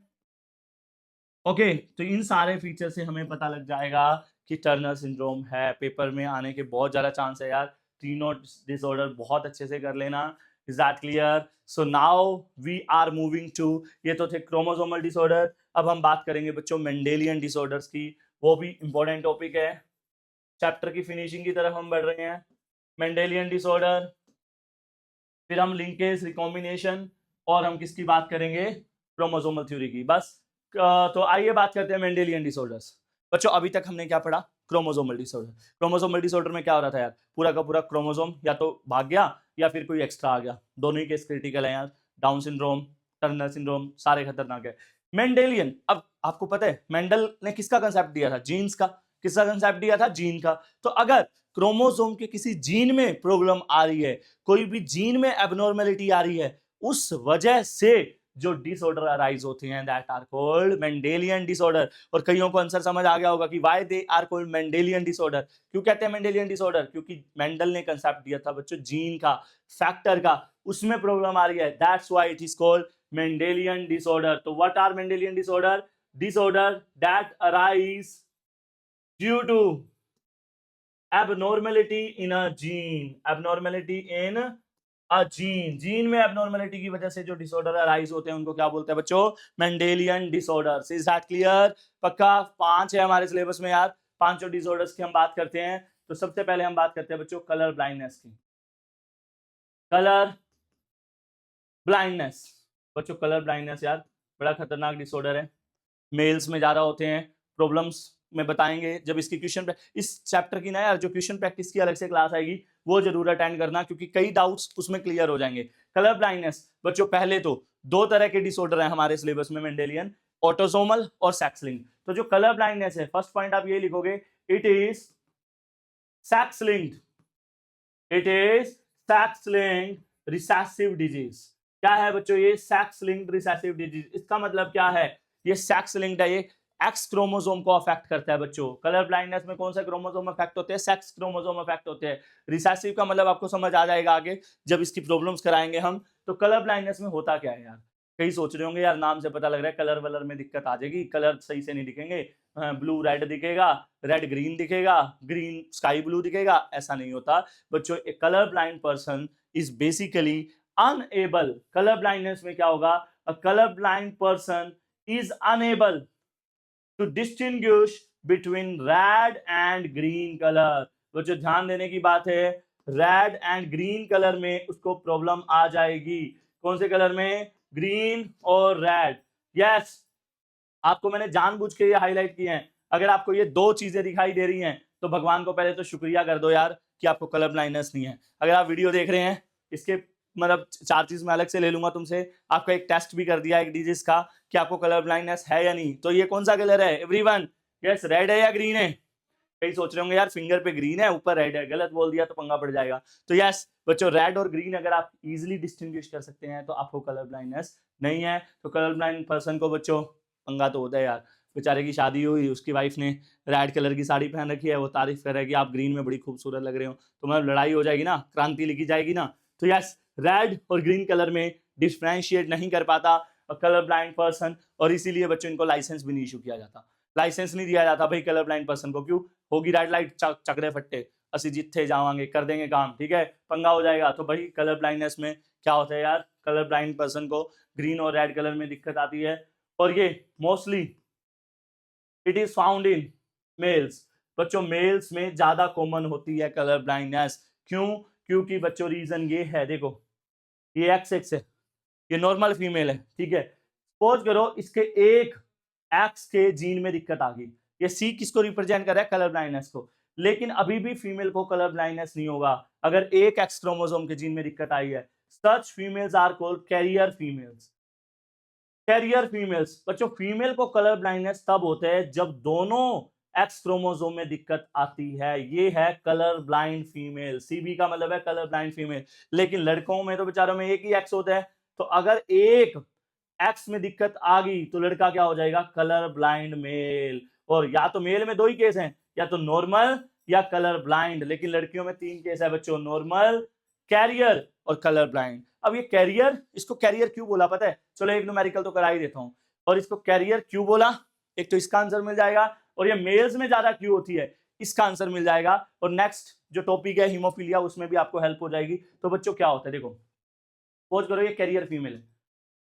Speaker 1: ओके। तो इन सारे फीचर से हमें पता लग जाएगा कि टर्नर सिंड्रोम है, पेपर में आने के बहुत ज़्यादा चांस है यार, तीनों डिसऑर्डर बहुत अच्छे से कर लेना। Is that clear? So now we are moving to, ये तो थे क्रोमोसोमल डिसऑर्डर, अब हम बात करेंगे बच्चों मेंडेलियन डिसऑर्डर्स की, वो भी इंपॉर्टेंट टॉपिक है। चैप्टर की फिनिशिंग की तरफ हम बढ़ रहे हैं। मेंडेलियन डिसऑर्डर, फिर हम लिंकेज, रिकॉम्बिनेशन, और हम किसकी बात करेंगे, क्रोमोसोमल थ्योरी की। बस तो आइए बात करते हैं मेंडेलियन डिसऑर्डर्स। बच्चों अभी तक हमने क्या पढ़ा, क्रोमोसोमल डिसऑर्डर। क्रोमोसोमल डिसऑर्डर में क्या हो रहा था यार, पूरा का पूरा क्रोमोसोम या तो भाग गया या फिर कोई एक्स्ट्रा आ गया, दोनों ही केस क्रिटिकल है यार। डाउन सिंड्रोम, टर्नर सिंड्रोम, सारे खतरनाक है। मेंडेलियन, अब आपको पता है मेंडल ने किसका कंसेप्ट दिया था, जीन्स का। किसका कंसेप्ट दिया था, जीन का। तो अगर क्रोमोसोम के किसी जीन में प्रॉब्लम आ रही है, कोई भी जीन में एबनॉर्मेलिटी आ रही है, उस वजह से जो डिसऑर्डर अराइज होते हैं that are called Mendelian disorder. और कईयों को आंसर समझ आ गया होगा कि why they are called Mendelian disorder. क्यों कहते हैं मेंडेलियन डिसऑर्डर, क्योंकि मेंडल ने कंसेप्ट दिया था बच्चों जीन का, फैक्टर का, उसमें प्रॉब्लम आ रही है, that's why it is called Mendelian disorder. तो what are Mendelian disorder, disorder that arise due to abnormality in a gene, abnormality in a gene, gene में abnormality की वजह से जो डिसऑर्डर अराइज होते हैं उनको क्या बोलते हैं बच्चों, Mendelian disorders. Is that clear? पक्का 5 है हमारे सिलेबस में यार, पांचों डिसऑर्डर्स की हम बात करते हैं तो सबसे पहले हम बात करते हैं बच्चों कलर ब्लाइंडनेस की। कलर ब्लाइंडनेस बच्चों, कलर ब्लाइंडनेस यार बड़ा खतरनाक डिसऑर्डर है, मेल्स में ज्यादा होते हैं, प्रॉब्लम्स में बताएंगे जब इसकी क्वेश्चन, इस चैप्टर की ना यार जो क्वेश्चन प्रैक्टिस की अलग से क्लास आएगी वो जरूर अटेंड करना, क्योंकि कई डाउट्स उसमें क्लियर हो जाएंगे। कलर ब्लाइंडनेस बच्चों, पहले तो दो तरह के डिसऑर्डर हैं हमारे सिलेबस में मेंडेलियन, ऑटोसोमल और सेक्स लिंक्ड। तो जो कलर ब्लाइंडनेस है, फर्स्ट पॉइंट आप ये लिखोगे, it is sex linked, it is sex linked recessive disease. क्या है बच्चों ये सेक्स लिंक्ड रिसेसिव डिजीज? इसका मतलब क्या है, ये सेक्स लिंक्ड है, ये एक्स क्रोमोसोम को अफेक्ट करता है बच्चों। कलर ब्लाइंडनेस में कौन सा क्रोमोसोम अफेक्ट होते हैं? सेक्स क्रोमोसोम अफेक्ट होते हैं। रिसेसिव का मतलब आपको समझ आ जाएगा आगे जब इसकी प्रॉब्लम्स कराएंगे हम। तो कलर ब्लाइंडनेस में होता क्या है यार, कई सोच रहे होंगे यार नाम से पता लग रहा है कलर वलर में दिक्कत आ जाएगी, कलर सही से नहीं दिखेंगे, ब्लू रेड दिखेगा, रेड ग्रीन दिखेगा, ग्रीन स्काई ब्लू दिखेगा। ऐसा नहीं होता बच्चों। A colour blind person is basically unable, colour blindness में क्या होगा, a colour blind person is unable to distinguish between red and green colour. बच्चों ध्यान देने की बात है, रेड एंड ग्रीन कलर में उसको प्रॉब्लम आ जाएगी। कौन से कलर में? ग्रीन और रेड। यस, आपको मैंने जानबूझ के ये हाईलाइट किए हैं। अगर आपको ये दो चीजें दिखाई दे रही हैं तो भगवान को पहले तो शुक्रिया कर दो यार कि आपको कलर ब्लाइंडनेस नहीं है। अगर आप वीडियो देख रहे हैं, इसके मतलब चार चीज मैं अलग से ले लूंगा तुमसे, आपका एक टेस्ट भी कर दिया एक डिजीज का कि आपको कलर ब्लाइंडनेस है या नहीं। तो ये कौन सा कलर है एवरीवन? यस, रेड है या ग्रीन है? कई सोच रहे होंगे यार फिंगर पे ग्रीन है ऊपर रेड है, गलत बोल दिया तो पंगा पड़ जाएगा। तो यस बच्चों, रेड और ग्रीन अगर आप इजीली डिस्टिंग्विश कर सकते हैं तो आपको कलर ब्लाइंडनेस नहीं है। तो कलर ब्लाइंड पर्सन को बच्चों पंगा तो होता है यार, बेचारे की शादी हुई, उसकी वाइफ ने रेड कलर की साड़ी पहन रखी है, वो तारीफ कर रहा है कि आप ग्रीन में बड़ी खूबसूरत लग रहे हो, तो मतलब लड़ाई हो जाएगी ना, क्रांति लिखी जाएगी ना। तो यस, रेड और ग्रीन कलर में डिफ्रेंशिएट नहीं कर पाता कलर ब्लाइंड पर्सन, और इसीलिए बच्चों इनको लाइसेंस भी नहीं इशू किया जाता, लाइसेंस नहीं दिया जाता भाई कलर ब्लाइंड पर्सन को। क्यों? होगी रेड लाइट, चकरे फट्टे, असि जिथे जावांगे कर देंगे काम, ठीक है, पंगा हो जाएगा। तो भाई कलर ब्लाइंडनेस में क्या होता है यार, कलर ब्लाइंड पर्सन को ग्रीन और रेड कलर में दिक्कत आती है, और ये mostly it is found in males. बच्चों मेल्स में ज्यादा कॉमन होती है कलर ब्लाइंडनेस। क्यों? क्योंकि बच्चों रीजन ये है, देखो ये एक्स एक्स है, ये नॉर्मल फीमेल है, ठीक है, सपोज करो इसके एक एक्स के जीन में दिक्कत आ गई, ये सी किसको रिप्रेजेंट कर रहा है? कलर ब्लाइंडनेस को। लेकिन अभी भी फीमेल को कलर ब्लाइंडनेस नहीं होगा अगर एक एक्स क्रोमोसोम के जीन में दिक्कत आई है। Such females are called carrier females. Carrier females बच्चों, फीमेल को कलर ब्लाइंडनेस तब होता है जब दोनों एक्स क्रोमोसोम में दिक्कत आती है, ये है कलर ब्लाइंड फीमेल। सीबी का मतलब है कलर ब्लाइंड फीमेल। लेकिन लड़कों में तो बेचारों में एक ही एक्स होता है, तो अगर एक एक्स में दिक्कत आ गई तो लड़का क्या हो जाएगा? Colour blind mail. और या तो मेल में दो ही केस हैं, या तो नॉर्मल या कलर ब्लाइंड, लेकिन लड़कियों में तीन केस है बच्चों, नॉर्मल, कैरियर और कलर ब्लाइंड। अब ये कैरियर, इसको कैरियर क्यों बोला पता है? चलो एक न्यूमेरिकल तो करा ही देता हूं। और इसको कैरियर क्यों बोला, एक तो इसका आंसर मिल जाएगा, और ये मेल्स में ज्यादा क्यों होती है इसका आंसर मिल जाएगा। और नेक्स्ट जो टॉपिक है हीमोफीलिया, उसमें भी आपको हेल्प हो जाएगी। तो बच्चों क्या होता है, देखो सपोज करो ये कैरियर फीमेल है,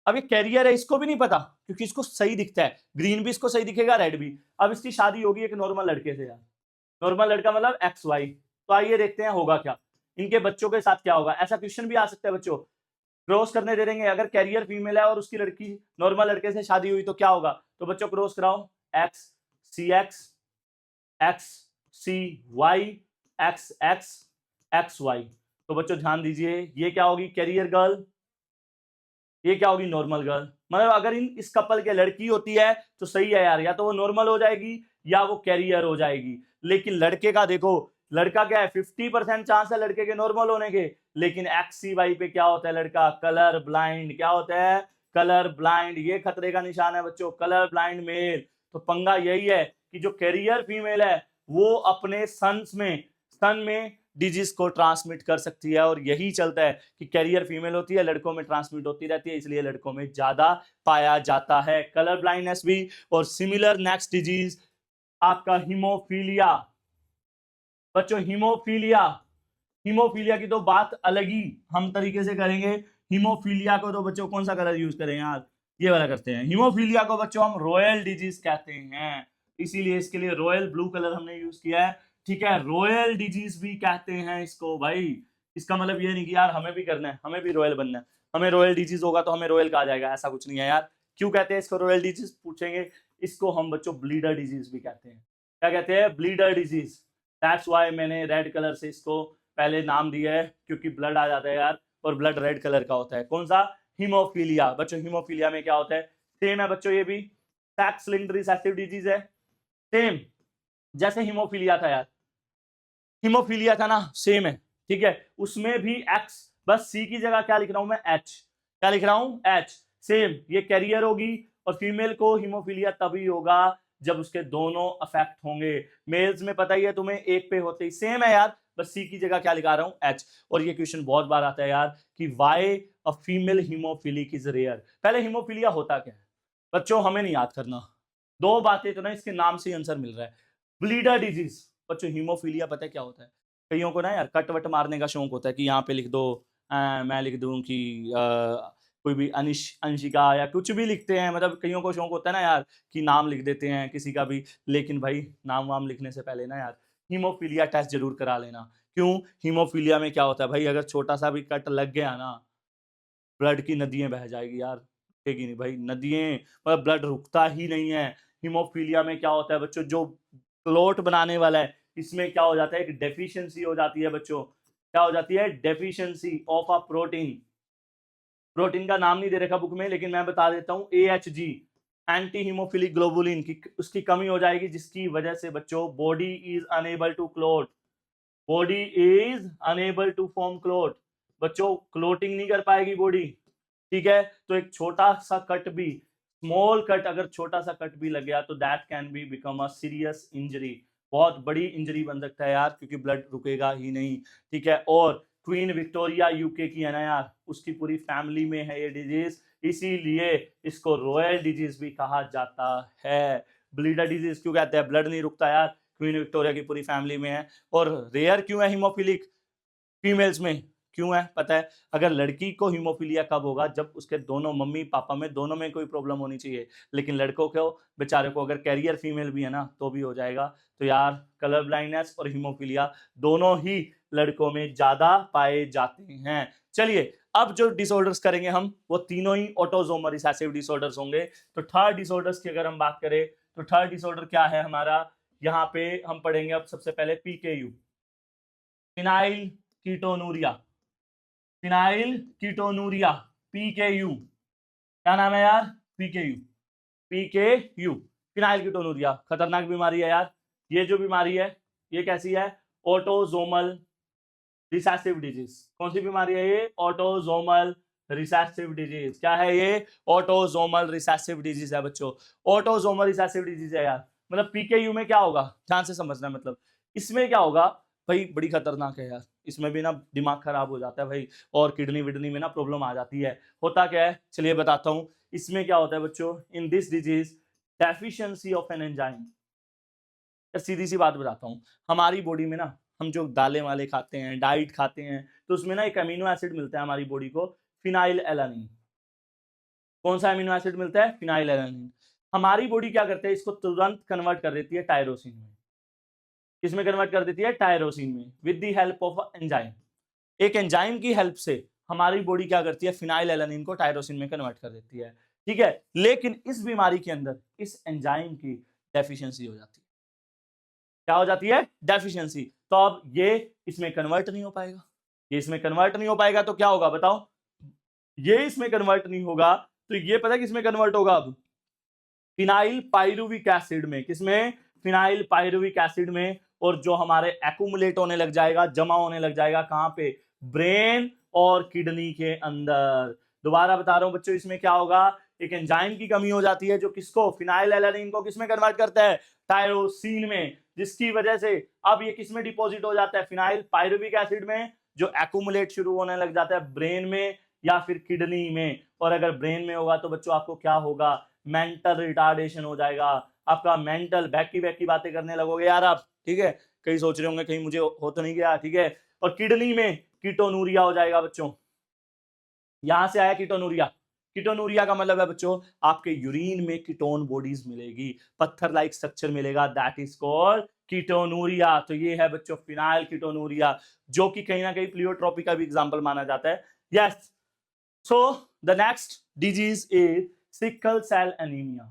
Speaker 1: अब ये कैरियर है, इसको भी नहीं पता क्योंकि इसको सही दिखता है, ग्रीन भी इसको सही दिखेगा, रेड भी। अब इसकी शादी होगी एक नॉर्मल लड़के से यार, नॉर्मल लड़का मतलब एक्स वाई। तो आइए देखते हैं होगा क्या, इनके बच्चों के साथ क्या होगा। ऐसा क्वेश्चन भी आ सकता है बच्चों, क्रॉस करने दे देंगे, अगर कैरियर फीमेल है और उसकी लड़की नॉर्मल लड़के से शादी हुई तो क्या होगा। तो बच्चों क्रॉस कराओ, X C X, X C Y, X X, X Y. तो बच्चों ध्यान दीजिए, ये क्या होगी? कैरियर गर्ल, ये क्या होगी? Normal girl. मतलब अगर इस कपल के लड़की होती है तो सही है यार, या तो वो नॉर्मल हो जाएगी या वो कैरियर हो जाएगी। लेकिन लड़के का देखो, लड़का क्या है, 50% चांस है लड़के के नॉर्मल होने के, लेकिन XCY पे क्या होता है लड़का? Colour blind. क्या होता है? Colour blind. ये खतरे का निशान है बच्चों, कलर ब्लाइंड मेल। तो पंगा यही है कि जो कैरियर फीमेल है वो अपने सन में डिजीज को ट्रांसमिट कर सकती है, और यही चलता है कि कैरियर फीमेल होती है, लड़कों में ट्रांसमिट होती रहती है, इसलिए लड़कों में ज्यादा पाया जाता है कलर ब्लाइंडनेस भी। और सिमिलर नेक्स्ट डिजीज आपका हीमोफीलिया। बच्चों हीमोफीलिया, हीमोफीलिया की तो बात अलग ही हम तरीके से करेंगे। हीमोफीलिया को तो बच्चों कौन सा कलर यूज करें यार, ये वाला करते हैं। हीमोफीलिया को बच्चों हम रॉयल डिजीज कहते हैं, इसीलिए इसके लिए रॉयल ब्लू कलर हमने यूज किया है, ठीक है। रॉयल डिजीज भी कहते हैं इसको भाई। इसका मतलब ये नहीं कि यार हमें भी करना है, हमें भी रॉयल बनना है, हमें रॉयल डिजीज होगा तो हमें रॉयल कहा जाएगा, ऐसा कुछ नहीं है यार। क्यों कहते हैं इसको रॉयल डिजीज पूछेंगे, इसको हम बच्चों ब्लीडर डिजीज भी कहते हैं। क्या कहते हैं? Bleeder disease. दैट्स वाई मैंने रेड कलर से इसको पहले नाम दिया है, क्योंकि ब्लड आ जाता है यार, और ब्लड रेड कलर का होता है। कौन सा? हीमोफीलिया। बच्चों हीमोफीलिया में क्या होता है? सेम है बच्चों, ये भी सेक्स लिंक्ड रिसेसिव डिजीज है, सेम जैसे हीमोफीलिया था यार, हीमोफीलिया था ना, सेम है, ठीक है। उसमें भी एक्स, बस सी की जगह क्या लिख रहा हूं मैं? एच। क्या लिख रहा हूं? एच। सेम, ये कैरियर होगी, और फीमेल को हीमोफीलिया तभी होगा जब उसके दोनों अफेक्ट होंगे। मेल्स में पता ही है तुम्हें, एक पे होते ही, सेम है यार, बस सी की जगह क्या लिखा रहा हूं? एच। और ये क्वेश्चन बहुत बार आता है यार कि why a female haemophilic is rare. पहले हीमोफीलिया होता क्या है बच्चों, हमें नहीं याद करना, दो बातें तो ना इसके नाम से ही आंसर मिल रहा है। Bleeder disease. बच्चों हीमोफीलिया पता है क्या होता है? कईयों को ना यार कट वट मारने का शौक होता है कि यहाँ पे लिख दो, मैं लिख दूं कि कोई भी अंशिका या कुछ भी लिखते हैं, मतलब कईयों को शौक होता है ना यार कि नाम लिख देते हैं किसी का भी। लेकिन भाई नाम वाम लिखने से पहले ना यार हीमोफीलिया टेस्ट जरूर करा लेना। क्यों? हीमोफीलिया में क्या होता है भाई, अगर छोटा सा भी कट लग गया ना, ब्लड की नदियां बह जाएगी यार, रुकेगी नहीं भाई नदियां, मतलब ब्लड रुकता ही नहीं है। हीमोफीलिया में क्या होता है बच्चों, जो क्लोट बनाने वाला है, इसमें क्या हो जाता है? एक डेफिशिएंसी हो जाती है बच्चों। क्या हो जाती है? Deficiency of a protein. Protein का नाम नहीं दे रखा बुक में, लेकिन मैं बता देता हूं, AHG, एंटी हीमोफिलिक ग्लोबुलिन की उसकी कमी हो जाएगी, जिसकी वजह से बच्चों body is unable to clot, body is unable to form clot. बच्चों क्लोटिंग नहीं कर पाएगी बॉडी, ठीक है। तो एक छोटा सा कट भी, स्मॉल कट, अगर छोटा सा कट भी लग गया तो that can be become a serious injury, बहुत बड़ी इंजरी बन सकता है यार, क्योंकि ब्लड रुकेगा ही नहीं, ठीक है। और क्वीन विक्टोरिया यूके की है ना यार, उसकी पूरी फैमिली में है ये डिजीज, इसीलिए इसको रॉयल डिजीज भी कहा जाता है। ब्लीडर डिजीज क्यों कहते हैं? ब्लड नहीं रुकता यार, क्वीन विक्टोरिया की पूरी फैमिली में है। और रेयर क्यों है हीमोफिलिक फीमेल्स में? क्यों है पता है? अगर लड़की को हीमोफीलिया कब होगा? जब उसके दोनों मम्मी पापा में, दोनों में कोई प्रॉब्लम होनी चाहिए। लेकिन लड़कों को बेचारे को अगर कैरियर फीमेल भी है ना तो भी हो जाएगा। तो यार कलर ब्लाइंडनेस और हीमोफीलिया दोनों ही लड़कों में ज्यादा पाए जाते हैं। चलिए अब जो डिसऑर्डर्स करेंगे हम, वो तीनों ही ऑटोसोमल रिसेसिव डिसऑर्डर्स होंगे। तो थर्ड डिसऑर्डर्स की अगर हम बात करें, तो थर्ड डिसऑर्डर क्या है हमारा? यहाँ पे हम पढ़ेंगे अब सबसे पहले PKU, phenyl ketonuria. Phenyl ketonuria, PKU। क्या नाम है यार? PKU। PKU, फिनाइल कीटोनूरिया, खतरनाक बीमारी है यार। ये जो बीमारी है ये कैसी है? Autosomal recessive disease. कौन सी बीमारी है ये? Autosomal recessive disease. क्या है ये? ऑटोसोमल रिसेसिव डिजीज है बच्चों, ऑटोसोमल रिसेसिव डिजीज है यार। मतलब PKU में क्या होगा, ध्यान से समझना, मतलब इसमें क्या होगा भाई, बड़ी खतरनाक है यार। इसमें भी ना दिमाग खराब हो जाता है भाई, और किडनी विडनी में ना प्रॉब्लम आ जाती है। होता क्या है चलिए बताता हूँ। इसमें क्या होता है बच्चों, in this disease deficiency of an enzyme. सीधी सी बात बताता हूँ, हमारी बॉडी में ना, हम जो दालें वाले खाते हैं, डाइट खाते हैं, तो उसमें ना एक अमीनो एसिड मिलता है हमारी बॉडी को, फिनाइल एलानिन। कौन सा अमीनो एसिड मिलता है? Phenyl alanine. हमारी बॉडी क्या करते हैं, इसको तुरंत कन्वर्ट कर देती है टायरोसिन में। किसमें कन्वर्ट कर देती है? टायरोसिन में, with the help of enzyme. एक एंजाइम की हेल्प से हमारी बॉडी क्या करती है? फिनाइल एलानिन को टायरोसिन में कन्वर्ट कर देती है, ठीक है। लेकिन इस बीमारी के अंदर इस एंजाइम की डेफिशिएंसी हो जाती है। क्या हो जाती है? डेफिशिएंसी। तो अब ये इसमें कन्वर्ट नहीं हो पाएगा, ये इसमें कन्वर्ट नहीं हो पाएगा, तो क्या होगा बताओ? ये इसमें कन्वर्ट नहीं होगा तो ये पता है किसमें कन्वर्ट होगा? अब फिनाइल पाइरुविक एसिड में। किसमें? फिनाइल पाइरुविक एसिड में। और जो हमारे एक्यूमुलेट होने लग जाएगा, जमा होने लग जाएगा, कहां पे? ब्रेन और किडनी के अंदर। दोबारा बता रहा हूं बच्चों, इसमें क्या होगा? एक एंजाइम की कमी हो जाती है, जो किसको? फिनाइल एलानिन को किसमें कन्वर्ट करता है? टायरोसिन में। जिसकी वजह से अब ये किसमें डिपॉजिट हो जाता है? फिनाइल पाइरुविक एसिड में, जो एक्यूमुलेट शुरू होने लग जाता है ब्रेन में या फिर किडनी में। और अगर ब्रेन में होगा तो बच्चों आपको क्या होगा? मेंटल रिटार्डेशन हो जाएगा आपका, मेंटल बैकी बातें करने लगोगे यार आप, ठीक है। कहीं सोच रहे होंगे कहीं मुझे हो तो नहीं गया, ठीक है। और किडनी में कीटोनूरिया हो जाएगा बच्चों, यहां से आया कीटोनूरिया, कीटोनूरिया का मतलब है बच्चों आपके यूरिन में कीटोन बॉडीज मिलेगी, पत्थर लाइक स्ट्रक्चर मिलेगा, दैट इज कॉल्ड कीटोनूरिया। तो ये है बच्चों फिनाइल कीटोनूरिया, जो कि कहीं ना कहीं प्लियोट्रोपी का भी एग्जांपल माना जाता है। Yes, so the next disease is sickle cell anaemia.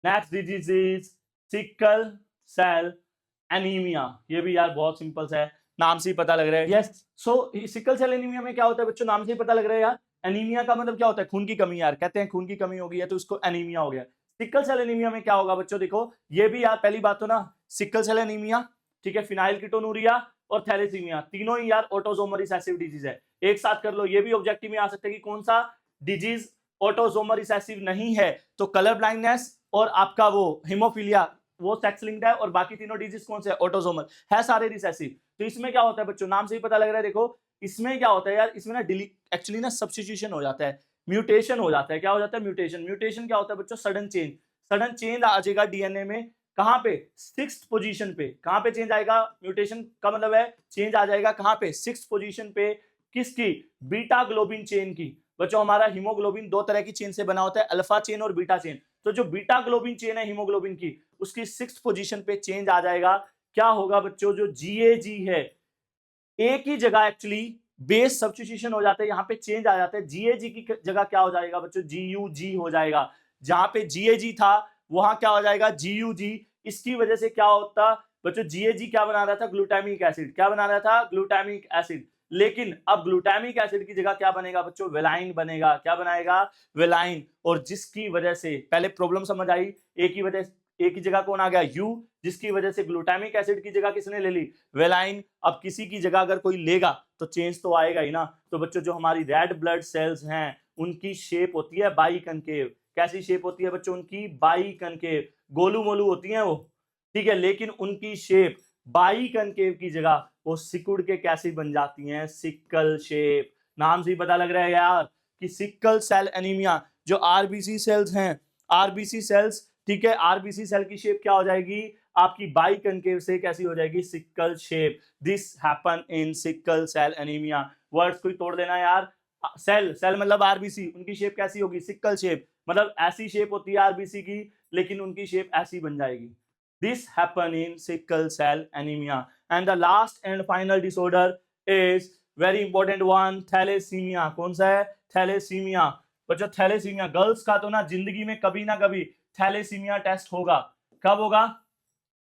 Speaker 1: Next disease is sickle cell anaemia. ये भी यार बहुत सिंपल सा है, नाम से ही पता लग रहा है। यस, सो सिकल सेल एनीमिया में क्या होता है बच्चों, नाम से ही पता लग रहा है यार। एनीमिया का मतलब क्या होता है, खून की कमी। यार कहते हैं खून की कमी हो गई है तो उसको एनीमिया हो गया। सिकल सेल एनीमिया में क्या होगा बच्चों, देखो ये भी यार पहली बात तो ना, सिकल सेल एनीमिया, ठीक है, फिनाइल कीटोनूरिया और थैलेसीमिया, तीनों ही यार ऑटोसोमल रिसेसिव डिजीज है। एक साथ कर लो, ये भी ऑब्जेक्टिव में आ सकता है कि कौन सा डिजीज ऑटोसोमल रिसेसिव नहीं है, तो कलर ब्लाइंडनेस और आपका वो हिमोफीलिया वो सेक्स लिंक्ड है, और बाकी तीनों डिजीज कौन से ऑटोसोमल है, सारे रिसेसिव। तो इसमें क्या होता है बच्चों, नाम से ही पता लग रहा है, देखो इसमें क्या होता है यार, इसमें ना एक्चुअली ना सब्स्टिट्यूशन हो जाता है, म्यूटेशन हो जाता है। क्या हो जाता है, म्यूटेशन। म्यूटेशन क्या होता है बच्चों, सडन चेंज। सडन चेंज आ जाएगा डीएनए में, कहां पे, 6th पोजीशन पे। कहां पे चेंज आएगा, म्यूटेशन का मतलब है चेंज आ जाएगा कहां पे, 6th पोजीशन पे। किसकी, बीटा ग्लोबिन चेन की। बच्चों हमारा हीमोग्लोबिन दो तरह की चेन से बना होता है, अल्फा चेन और बीटा चेन। तो जो बीटा ग्लोबिन चेन है हीमोग्लोबिन की, उसकी 6th पोजीशन पे चेंज आ जाएगा। क्या होगा बच्चों, जो जीएजी है, एक ही जगह एक्चुअली बेस सब्स्टिट्यूशन हो जाता है, यहां पे चेंज आ जाता है। जीएजी की जगह क्या हो जाएगा बच्चों, जीयूजी हो जाएगा। जहां पे जीएजी था वहां क्या हो जाएगा, जीयूजी। इसकी वजह से क्या होता बच्चों, जीएजी क्या बना रहा था, ग्लूटामिक एसिड। क्या बना रहा था, ग्लूटामिक एसिड। लेकिन अब ग्लूटामिक एसिड की जगह क्या बनेगा बच्चों, वेलाइन बनेगा। क्या बनाएगा, वेलाइन। और जिसकी वजह से पहले प्रॉब्लम समझ आई, एक ही जगह कौन आ गया, यू, जिसकी वजह से ग्लूटामिक एसिड की जगह किसने ले ली, वेलाइन। अब किसी की जगह अगर कोई लेगा तो चेंज तो आएगा ही ना। तो बच्चों जो हमारी रेड ब्लड सेल्स हैं उनकी शेप होती है बाई कनकेव। कैसी शेप होती है बच्चों उनकी, बाई कनकेव। गोलू मोलू होती हैं वो, ठीक है, लेकिन उनकी शेप बाई कनकेव की जगह वो सिकुड़ के कैसी बन जाती हैं, सिकल शेप। नाम से ही पता लग रहा है यार कि सिकल सेल एनीमिया, जो आरबीसी सेल्स हैं, आरबीसी सेल्स, ठीक है, आरबीसी सेल की शेप क्या हो जाएगी आपकी, बाई कनकेव से कैसी हो जाएगी, sickle shape. This happen in sickle cell anaemia. Words को तोड़ देना यार। सेल, सेल मतलब आरबीसी, उनकी शेप कैसी होगी, सिकल शेप। मतलब ऐसी शेप होती है आरबीसी की, लेकिन उनकी शेप ऐसी बन जाएगी। This happen in sickle cell anaemia. And the last and final disorder is very important one, thalassaemia. कौन सा है, थैलेसीमिया। बच्चों थैलेसीमिया, गर्ल्स का तो ना जिंदगी में कभी ना कभी थैलेसीमिया टेस्ट होगा। कब होगा,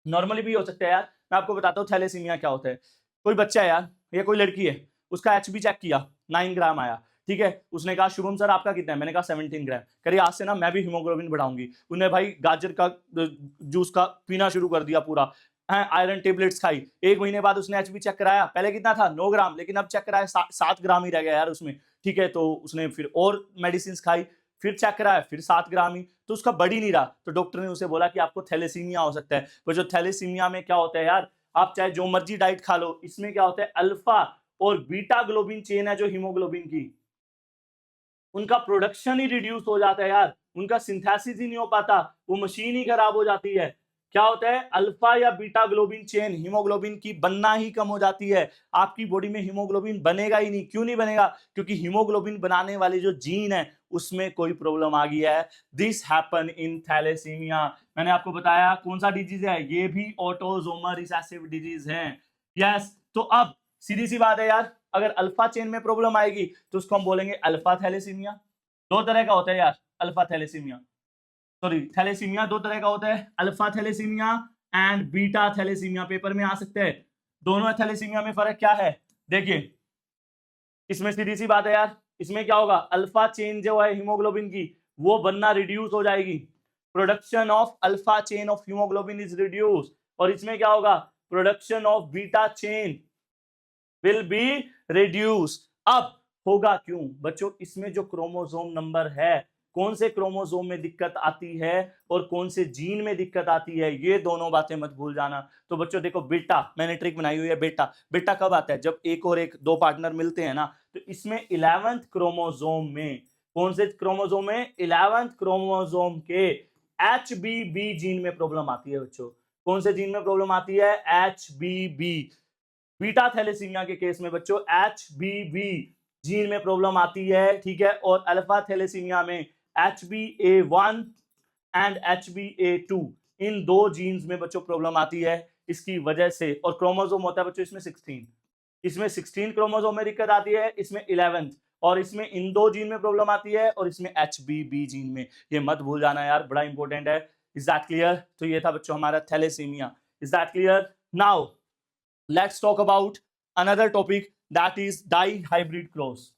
Speaker 1: नॉर्मली भी हो सकता है यार। मैं आपको बताता हूँ थैलेसीमिया क्या होता है। कोई बच्चा है यार, या कोई लड़की है, उसका एचबी चेक किया, 9 ग्राम आया, ठीक है। उसने कहा शुभम सर आपका कितना है, मैंने कहा 17 ग्राम। करिए आज से ना मैं भी हीमोग्लोबिन बढ़ाऊंगी। उन्हें भाई गाजर का जूस का पीना शुरू कर दिया पूरा, आयरन टेबलेट्स खाई। 1 महीने बाद उसने एचबी चेक कराया, पहले कितना था 9 ग्राम, लेकिन अब चेक कराया 7 ग्राम ही रह गया यार उसमें, ठीक है। तो उसने फिर और मेडिसिन खाई, फिर चेक कराया, फिर 7 ग्राम ही, तो उसका बढ़ ही नहीं रहा। तो डॉक्टर ने उसे बोला कि आपको थैलेसीमिया हो सकता है। पर जो थैलेसीमिया में क्या होता है यार, आप चाहे जो मर्जी डाइट खा लो, इसमें क्या होता है, अल्फा और बीटा ग्लोबिन चेन है जो हीमोग्लोबिन की, उनका प्रोडक्शन ही रिड्यूस हो जाता है यार, उनका सिंथेसिस ही नहीं हो पाता, वो मशीन ही खराब हो जाती है। क्या होता है, अल्फा या बीटा ग्लोबिन चेन हीमोग्लोबिन की बनना ही कम हो जाती है। आपकी बॉडी में हीमोग्लोबिन बनेगा ही नहीं। क्यों नहीं बनेगा, क्योंकि हीमोग्लोबिन बनाने वाले जो जीन है उसमें कोई प्रॉब्लम आ गई है। This happen in thalassaemia. मैंने आपको बताया कौन सा डिजीज है, ये भी ऑटोसोमल रिसेसिव डिजीज है। यस, तो अब सीधी सी बात है यार, अगर अल्फा चेन में प्रॉब्लम आएगी तो उसको हम बोलेंगे अल्फा थैलेसीमिया। दो तरह का होता है यार अल्फा थैलेसीमिया, सॉरी थैलेसीमिया दो तरह का होता है, alpha thalassaemia and beta thalassaemia. Paper में आ सकते हैं। दोनों थैलेसीमिया में फर्क क्या है, देखिए इसमें सीधी सी बात है यार, इसमें क्या होगा, अल्फा चेन जो है हीमोग्लोबिन की वो बनना रिड्यूस हो जाएगी, production of alpha chain of haemoglobin is reduce. और इसमें क्या होगा, production of beta chain will be reduce. अब होगा क्यों बच्चों, इसमें जो क्रोमोसोम नंबर है, कौन से क्रोमोसोम में दिक्कत आती है और कौन से जीन में दिक्कत आती है, ये दोनों बातें मत भूल जाना। तो बच्चों देखो बेटा, मैंने ट्रिक बनाई हुई है, बेटा बेटा कब आता है, जब एक और एक दो पार्टनर मिलते हैं ना। तो इसमें 11th क्रोमोसोम में, कौन से क्रोमोसोम में, 11th क्रोमोसोम के HBB जीन में प्रॉब्लम आती है बच्चों। कौन से जीन में प्रॉब्लम आती है, HBB। बीटा थैलेसीमिया के केस में बच्चों HBB जीन में प्रॉब्लम आती है, ठीक है, और अल्फा थैलेसीमिया में HbA1 एंड HbA2 इन दो जीन्स में बच्चों प्रॉब्लम आती है इसकी वजह से। और क्रोमोसोम होता है बच्चों इसमें 16, इसमें 16 क्रोमोसोम में दिक्कत आती है, इसमें 11, और इसमें इन दो जीन में प्रॉब्लम आती है, और इसमें HBB जीन में। ये मत भूल जाना यार, बड़ा इंपॉर्टेंट है। Is that clear? तो ये था बच्चों हमारा thalassaemia. Is that clear? Now let's talk about another topic, that is dihybrid cross.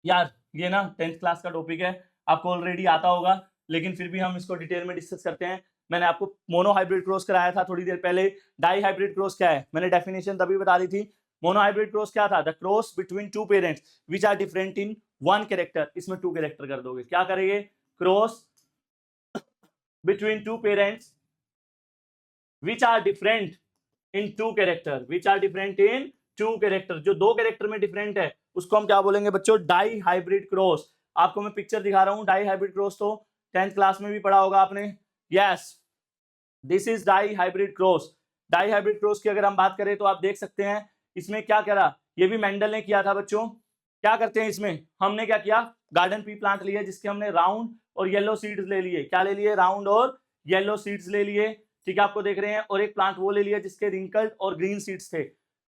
Speaker 1: यार ये ना 10th क्लास का टॉपिक है, आपको ऑलरेडी आता होगा, लेकिन फिर भी हम इसको डिटेल में डिस्कस करते हैं। मैंने आपको मोनो हाइब्रिड क्रॉस कराया था थोड़ी देर पहले। डाई हाइब्रिड क्रॉस क्या है मैंने डेफिनेशन तभी बता दी थी। मोनो हाइब्रिड क्रॉस क्या था? The cross between two parents which are different in one character. इसमें 2 कैरेक्टर कर दोगे, क्या करेंगे? Cross between two parents which are different in 2 character, which are different in 2 character. जो 2 कैरेक्टर में डिफरेंट है उसको हम क्या बोलेंगे बच्चों? Dihybrid cross. आपको मैं पिक्चर दिखा रहा हूं डाई हाइब्रिड क्रॉस, तो 10th क्लास में भी पढ़ा होगा आपने। Yes, this is dihybrid cross. Dihybrid cross की अगर हम बात करें तो आप देख सकते हैं इसमें क्या करा, ये भी मेंडल ने किया था बच्चों। क्या करते हैं इसमें? हमने क्या किया, गार्डन पी प्लांट लिया जिसके हमने राउंड और येलो सीड्स ले लिए। क्या ले लिए? राउंड और येलो सीड्स ले लिए, ठीक है, आपको देख रहे हैं। और एक प्लांट वो ले लिया जिसके रिंकल्ड और ग्रीन सीड्स थे,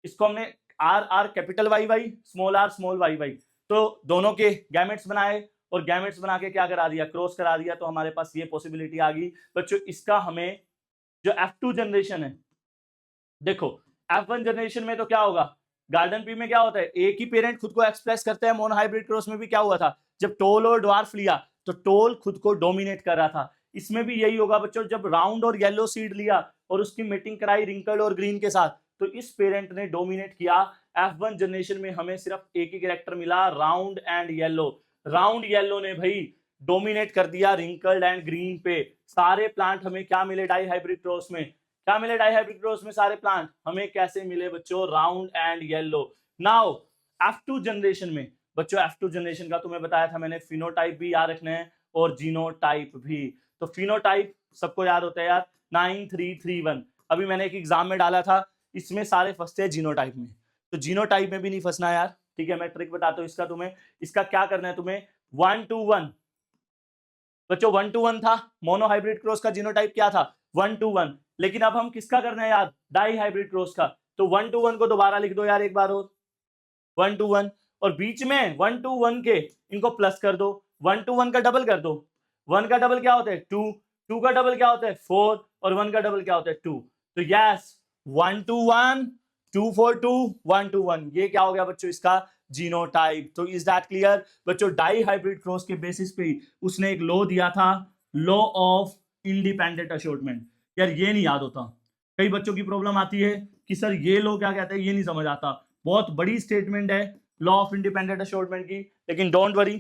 Speaker 1: इसको हमने R R capital Y Y, small R small Y Y, तो दोनों के गैमेट्स बनाए, और गैमेट्स बना के क्या करा दिया? क्रॉस करा दिया। तो हमारे पास ये पॉसिबिलिटी आ गई बच्चों। इसका हमें जो F2 जनरेशन है, देखो F1 जनरेशन में तो क्या होगा, गार्डन पी में क्या होता है, एक ही पेरेंट खुद को एक्सप्रेस करता है। मोनो हाइब्रिड क्रॉस में भी क्या हुआ था, जब टोल और ड्वार्फ लिया तो टोल खुद को डोमिनेट कर रहा था। इसमें भी यही होगा बच्चों, जब राउंड और येलो सीड लिया और उसकी मीटिंग कराई रिंकल और ग्रीन के साथ, तो इस पेरेंट ने डोमिनेट किया। F1 जनरेशन में हमें सिर्फ एक ही कैरेक्टर मिला, round and yellow. Round yellow ने भाई डोमिनेट कर दिया रिंकल्ड एंड ग्रीन पे। सारे प्लांट हमें क्या मिले डाई हाइब्रिड क्रॉस में? क्या मिले डाई हाइब्रिड क्रॉस में? सारे प्लांट हमें कैसे मिले बच्चों? Round and yellow. Now F2 generation में बच्चों, F2 जनरेशन का तुम्हें बताया था मैंने, फिनोटाइप भी याद रखना है और जीनोटाइप भी। तो फिनोटाइप सबको याद होता है यार, 9331। अभी मैंने एक एग्जाम में डाला था, इसमें सारे फंसते हैं जीनोटाइप में, तो जीनोटाइप में भी नहीं फंसना यार, ठीक है। मैं ट्रिक बताता हूँ इसका तुम्हें। इसका क्या करना है तुम्हें? 1 to 1 बच्चों, 1 to 1 था मोनो हाइब्रिड क्रॉस का जीनोटाइप, क्या था? 1 to 1। लेकिन अब हम किसका करना है यार? डाई हाइब्रिड क्रॉस का। तो 1 to 1 को दोबारा लिख दो यार एक बार और, 1 to 1, और बीच में 1 to 1 के इनको प्लस कर दो। 1 to 1 का डबल कर दो। 1 का डबल क्या होता है? 2, 2 का डबल क्या होता है? 4, और 1 का डबल क्या होता है? 2। तो यस, 1 to 1, 2 for 2, 1 to 1, ये क्या हो गया बच्चों? इसका जीनोटाइप। तो इज दैट क्लियर बच्चों? डाई हाइब्रिड क्रॉस के बेसिस पे उसने एक लॉ दिया था, लॉ ऑफ इंडिपेंडेंट असॉर्टमेंट। यार ये नहीं याद होता, कई बच्चों की प्रॉब्लम आती है कि सर ये लॉ क्या कहता है, ये नहीं समझ आता। बहुत बड़ी स्टेटमेंट है लॉ ऑफ इंडिपेंडेंट असॉर्टमेंट की, लेकिन डोंट वरी,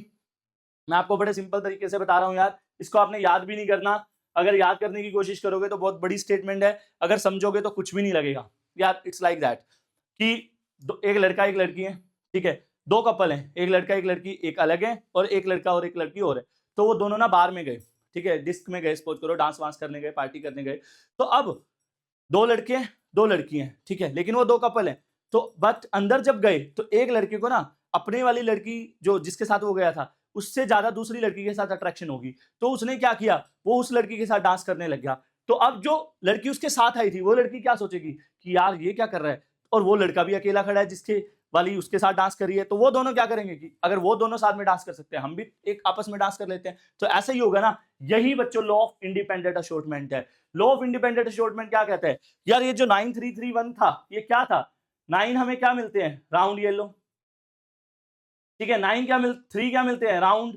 Speaker 1: मैं आपको बड़े सिंपल तरीके से बता रहा हूं यार। इसको आपने याद भी नहीं करना, अगर याद करने की कोशिश करोगे तो बहुत बड़ी स्टेटमेंट है, अगर समझोगे तो कुछ भी नहीं लगेगा यार। इट्स लाइक दैट कि एक लड़का एक लड़की है, ठीक है, 2 कपल हैं, एक लड़का एक लड़की, एक अलग है और एक लड़का और एक लड़की और है। तो वो दोनों ना बार में गए, ठीक है, डिस्क में गए, सपोज करो डांस वांस करने गए, पार्टी करने गए। तो अब 2 लड़के हैं 2 लड़की हैं, ठीक है, लेकिन वो 2 कपल हैं। तो बट अंदर जब गए तो एक लड़के को ना अपने वाली लड़की जो जिसके साथ वो गया था उससे ज्यादा दूसरी लड़की के साथ अट्रैक्शन होगी। तो उसने क्या किया, वो उस लड़की के साथ डांस करने लग गया। तो अब जो लड़की उसके साथ आई थी वो लड़की क्या सोचेगी कि यार ये क्या कर रहा है, और वो लड़का भी अकेला खड़ा है जिसके वाली उसके साथ डांस कर रही है। तो वो दोनों क्या करेंगे कि अगर वो दोनों साथ में डांस कर सकते हैं, हम भी एक आपस में डांस कर लेते हैं। तो ऐसा ही होगा ना, यही बच्चों लॉ ऑफ इंडिपेंडेंट असॉर्टमेंट है। लॉ ऑफ इंडिपेंडेंट असॉर्टमेंट क्या कहता है यार? ये जो 9331 था ये क्या था? 9 हमें क्या मिलते हैं? राउंड येलो, ठीक है। 3 क्या मिलते हैं? राउंड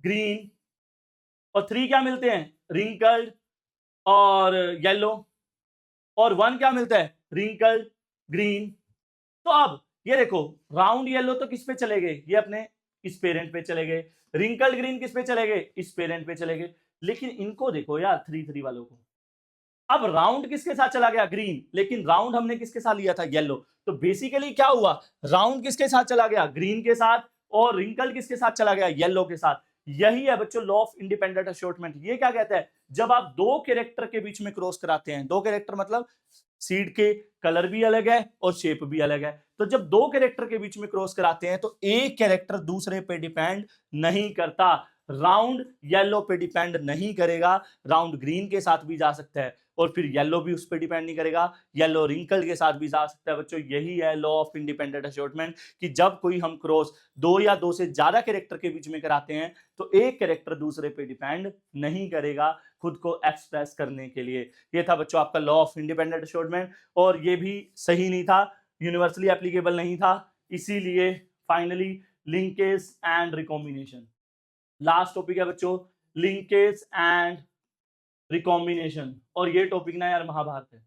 Speaker 1: ग्रीन, और 3 क्या मिलते हैं? रिंकल्ड और येलो, और 1 क्या मिलता है? Wrinkled green. तो अब ये देखो, राउंड येलो तो किस पे चले गए? ये अपने इस पेरेंट पे चले गए। रिंकल्ड ग्रीन किस पे चले गए? इस पेरेंट पे चले गए। लेकिन इनको देखो यार 3 वालों को, अब राउंड किसके साथ चला गया? ग्रीन, लेकिन राउंड हमने किसके साथ लिया था? येलो। तो बेसिकली क्या हुआ, राउंड किसके साथ चला गया? ग्रीन के साथ, और रिंकल किसके साथ चला गया? येलो के साथ। यही है बच्चों लॉ ऑफ इंडिपेंडेंट असॉर्टमेंट। ये क्या कहता है? जब आप 2 कैरेक्टर के बीच में क्रॉस कराते हैं, 2 कैरेक्टर मतलब सीड के कलर भी अलग है और शेप भी अलग है। तो जब दो कैरेक्टर के बीच में क्रॉस कराते हैं तो एक कैरेक्टर दूसरे पे डिपेंड नहीं करता। राउंड येलो पे डिपेंड नहीं करेगा, राउंड ग्रीन के साथ भी जा सकता है और फिर येलो भी उस पर डिपेंड नहीं करेगा, येलो रिंकल के साथ भी जा सकता है। बच्चों यही है लॉ ऑफ इंडिपेंडेंट असॉर्टमेंट कि जब कोई हम क्रॉस दो या दो से ज्यादा कैरेक्टर के बीच में कराते हैं तो एक कैरेक्टर दूसरे पे डिपेंड नहीं करेगा खुद को एक्सप्रेस करने के लिए। ये था बच्चों आपका लॉ ऑफ इंडिपेंडेंट असॉर्टमेंट और ये भी सही नहीं था, यूनिवर्सली एप्लीकेबल नहीं था, इसीलिए finally linkage and recombination. Last topic है बच्चों लिंकेज एंड रिकॉम्बिनेशन और ये टॉपिक ना यार महाभारत है।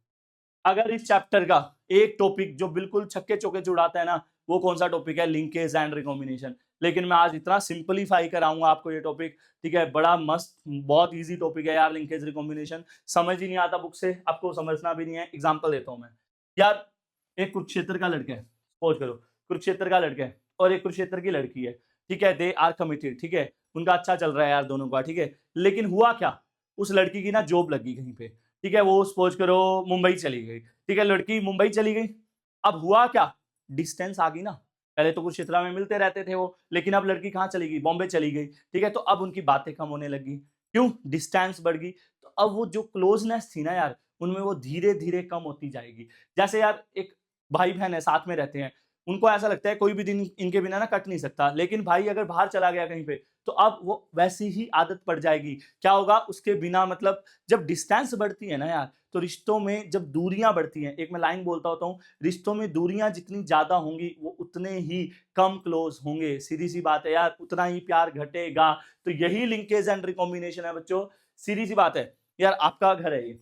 Speaker 1: अगर इस चैप्टर का एक टॉपिक जो बिल्कुल छक्के चौके जुड़ाता है ना वो कौन सा टॉपिक है, लिंकेज एंड रिकॉम्बिनेशन। लेकिन मैं आज इतना सिंपलीफाई कराऊंगा आपको ये टॉपिक, ठीक है, बड़ा मस्त बहुत इजी टॉपिक है यार लिंकेज रिकॉम्बिनेशन, समझ ही नहीं आता बुक से, आपको समझना भी नहीं है। एग्जांपल देता हूं मैं यार, एक कुरुक्षेत्र का लड़का है, सपोज करो कुरुक्षेत्र का लड़का है और एक कुरुक्षेत्र की लड़की है, ठीक है, दे आर कमिटेड, ठीक है, उनका अच्छा चल रहा है यार दोनों का, ठीक है, लेकिन हुआ क्या, उस लड़की की ना जॉब लगी कहीं पे, ठीक है, वो सपोज करो मुंबई चली गई, ठीक है, लड़की मुंबई चली गई। अब हुआ क्या, डिस्टेंस आ गई ना, पहले तो कुरुक्षेत्र में मिलते रहते थे वो, लेकिन अब लड़की कहाँ चली गई, बॉम्बे चली गई, ठीक है, तो अब उनकी बातें कम होने लगी, क्यों, डिस्टेंस बढ़ गई। तो अब वो जो क्लोजनेस थी ना यार उनमें वो धीरे धीरे कम होती जाएगी। जैसे यार एक भाई बहन है साथ में रहते हैं, उनको ऐसा लगता है कोई भी दिन इनके बिना ना कट नहीं सकता, लेकिन भाई अगर बाहर चला गया कहीं पे तो अब वो वैसी ही आदत पड़ जाएगी। क्या होगा उसके बिना, मतलब जब डिस्टेंस बढ़ती है ना यार तो रिश्तों में जब दूरियां बढ़ती हैं, एक मैं लाइन बोलता होता हूँ, रिश्तों में दूरियां जितनी ज्यादा होंगी वो उतने ही कम क्लोज होंगे, सीधी सी बात है यार, उतना ही प्यार घटेगा। तो यही लिंकेज एंड रिकॉम्बिनेशन है बच्चों, सीधी सी बात है यार, आपका घर है ये,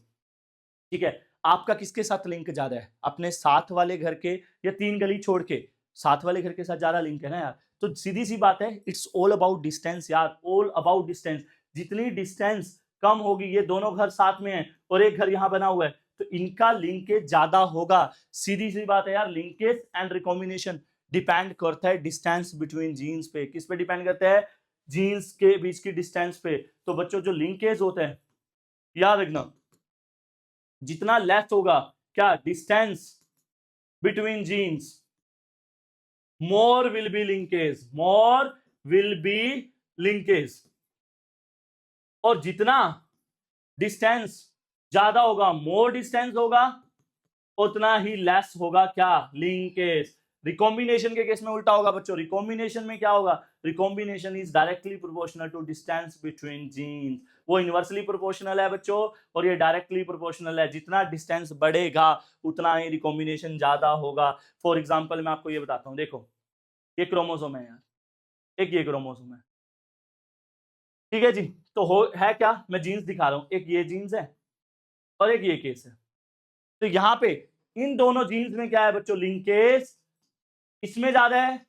Speaker 1: ठीक है, आपका किसके साथ लिंक ज्यादा है, अपने साथ वाले घर के या 3 गली छोड़ के साथ वाले घर के साथ ज्यादा लिंक है ना यार। तो सीधी सी बात है, इट्स ऑल अबाउट डिस्टेंस यार, ऑल अबाउट डिस्टेंस। जितनी डिस्टेंस कम होगी, ये दोनों घर साथ में है और एक घर यहां बना हुआ है, तो इनका लिंकेज ज्यादा होगा। सीधी सी बात है यार, लिंकेज एंड रिकॉम्बिनेशन डिपेंड करता है डिस्टेंस बिटवीन जीन्स पे। किस पे डिपेंड करता है, जीन्स के बीच की डिस्टेंस पे। तो बच्चों जो लिंकेज होता है याद रखना, जितना लेस होगा क्या, distance between genes, more will be linkage, more will be linkage. और जितना डिस्टेंस ज्यादा होगा, मोर डिस्टेंस होगा, उतना ही लेस होगा क्या, लिंकेज। रिकॉम्बिनेशन के केस में उल्टा होगा बच्चों, रिकॉम्बिनेशन में क्या होगा, recombination is directly proportional to distance between genes. वो इनवर्सली प्रोपोर्शनल है बच्चों और ये डायरेक्टली प्रोपोर्शनल है, जितना डिस्टेंस बढ़ेगा उतना ही रिकॉम्बिनेशन ज्यादा होगा। फॉर एग्जांपल मैं आपको ये बताता हूं, देखो ये क्रोमोसोम है यार, एक ये क्रोमोसोम है, ठीक है जी, तो हो है क्या, मैं जीन्स दिखा रहा हूं, एक ये जीन्स है और एक ये केस है। तो यहां पे इन दोनों जीन्स में क्या है बच्चों, लिंकेज इसमें ज्यादा है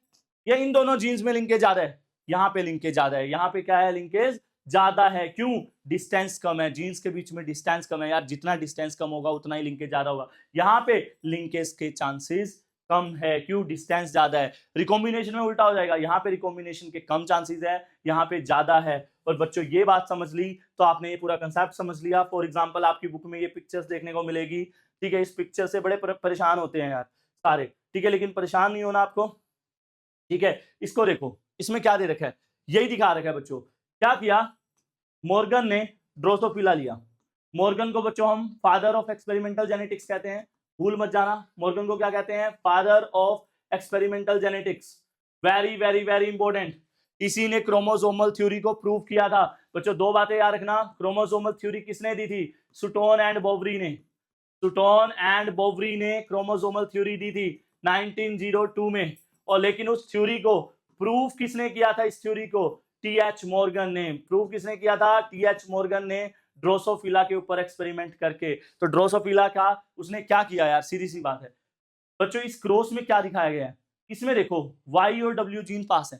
Speaker 1: या इन दोनों जीन्स में लिंकेज ज्यादा है, यहां पे लिंकेज ज्यादा है, यहां पे क्या है, लिंकेज ज्यादा है। क्यों, डिस्टेंस कम है, जीन्स के बीच में डिस्टेंस कम है यार, जितना डिस्टेंस कम होगा उतना ही लिंकेज ज्यादा होगा। यहां पे लिंकेज के चांसेस कम है, क्यों, डिस्टेंस ज्यादा है। रिकॉम्बिनेशन में उल्टा हो जाएगा, यहाँ पे रिकॉम्बिनेशन के कम चांसेस है, यहाँ पे ज्यादा है। और बच्चों ये बात समझ ली तो आपने ये पूरा कंसेप्ट समझ लिया। फॉर एग्जांपल आपकी बुक में ये पिक्चर्स देखने को मिलेगी, ठीक है, इस पिक्चर से बड़े परेशान होते हैं यार सारे, ठीक है, लेकिन परेशान नहीं होना आपको, ठीक है। इसको देखो, इसमें क्या दे रखा है, यही दिखा रखा है बच्चों। क्या किया, मॉर्गन ने ड्रोसोफिला लिया। मॉर्गन को बच्चों हम फादर ऑफ एक्सपेरिमेंटल जेनेटिक्स कहते हैं, भूल मत जाना, मॉर्गन को क्या कहते हैं, father of experimental genetics. Very very very important, इसी ने क्रोमोसोमल थ्योरी को प्रूव किया था। बच्चों दो बातें याद रखना, क्रोमोसोमल थ्योरी किसने दी थी, सुटोन एंड बोवरी ने, सुटोन एंड बोवरी ने क्रोमोसोमल थ्योरी दी थी 1902 में। और लेकिन उस थ्योरी को प्रूव किसने किया था, इस थ्योरी को टीएच मॉर्गन ने। प्रूव किसने किया था, टीएच मॉर्गन ने, ड्रोसोफिला के ऊपर एक्सपेरिमेंट करके। तो ड्रोसोफिला का उसने क्या किया यार, सीधी सी बात है बच्चों, इस क्रॉस में क्या दिखाया गया है, इसमें देखो वाई और डब्ल्यू जीन पास है,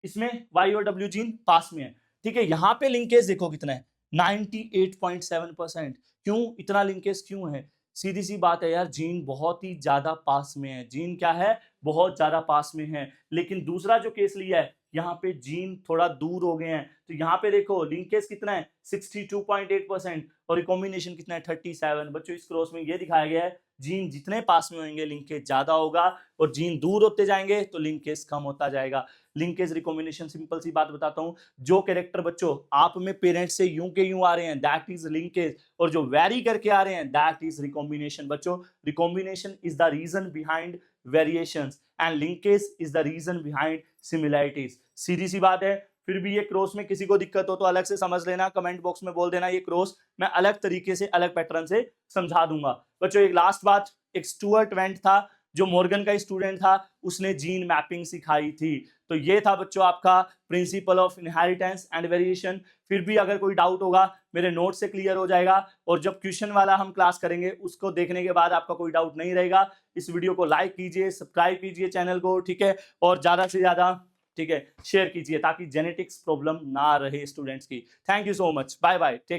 Speaker 1: इसमें वाई और डब्ल्यू जीन पास में है, ठीक है। यहाँ पे लिंकेज देखो कितना है, 98.7%। क्यों इतना लिंकेज क्यों है, सीधी सी बात है यार, जीन बहुत ही ज्यादा पास में है, जीन क्या है, बहुत ज्यादा पास में है। लेकिन दूसरा जो केस लिया है, यहाँ पे जीन थोड़ा दूर हो गए हैं, तो यहाँ पे देखो लिंकेज कितना है 62.8% और रिकॉम्बिनेशन कितना है 37। बच्चों इस क्रॉस में ये दिखाया गया है जीन जितने पास में होंगे लिंकेज ज्यादा होगा, और जीन दूर होते जाएंगे तो लिंकेज कम होता जाएगा। लिंकेज रिकॉम्बिनेशन, सिंपल सी बात बताता हूं, जो कैरेक्टर बच्चों आप में पेरेंट्स से यूं के यूं आ रहे हैं दैट इज लिंकेज, और जो वेरी करके आ रहे हैं दैट इज रिकॉम्बिनेशन। बच्चों recombination is the reason behind variations and linkage is the reason behind similarities. सीधी सी बात है। फिर भी ये क्रॉस में किसी को दिक्कत हो तो अलग से समझ लेना, कमेंट बॉक्स में बोल देना ये क्रॉस मैं अलग तरीके से अलग पैटर्न से समझा दूंगा। बच्चों एक लास्ट बात, एक स्टुअर्ट वेंट था जो मॉर्गन का स्टूडेंट था, उसने जीन मैपिंग सिखाई थी। तो ये था बच्चों आपका principal of inheritance and variation. फिर भी अगर कोई डाउट होगा मेरे नोट से क्लियर हो जाएगा, और जब क्वेश्चन वाला हम क्लास करेंगे उसको देखने के बाद आपका कोई डाउट नहीं रहेगा। इस वीडियो को लाइक कीजिए, सब्सक्राइब कीजिए चैनल को, ठीक है, और ज्यादा से ज्यादा ठीक है शेयर कीजिए ताकि जेनेटिक्स प्रॉब्लम ना रहे स्टूडेंट्स की। Thank you so much, bye bye, take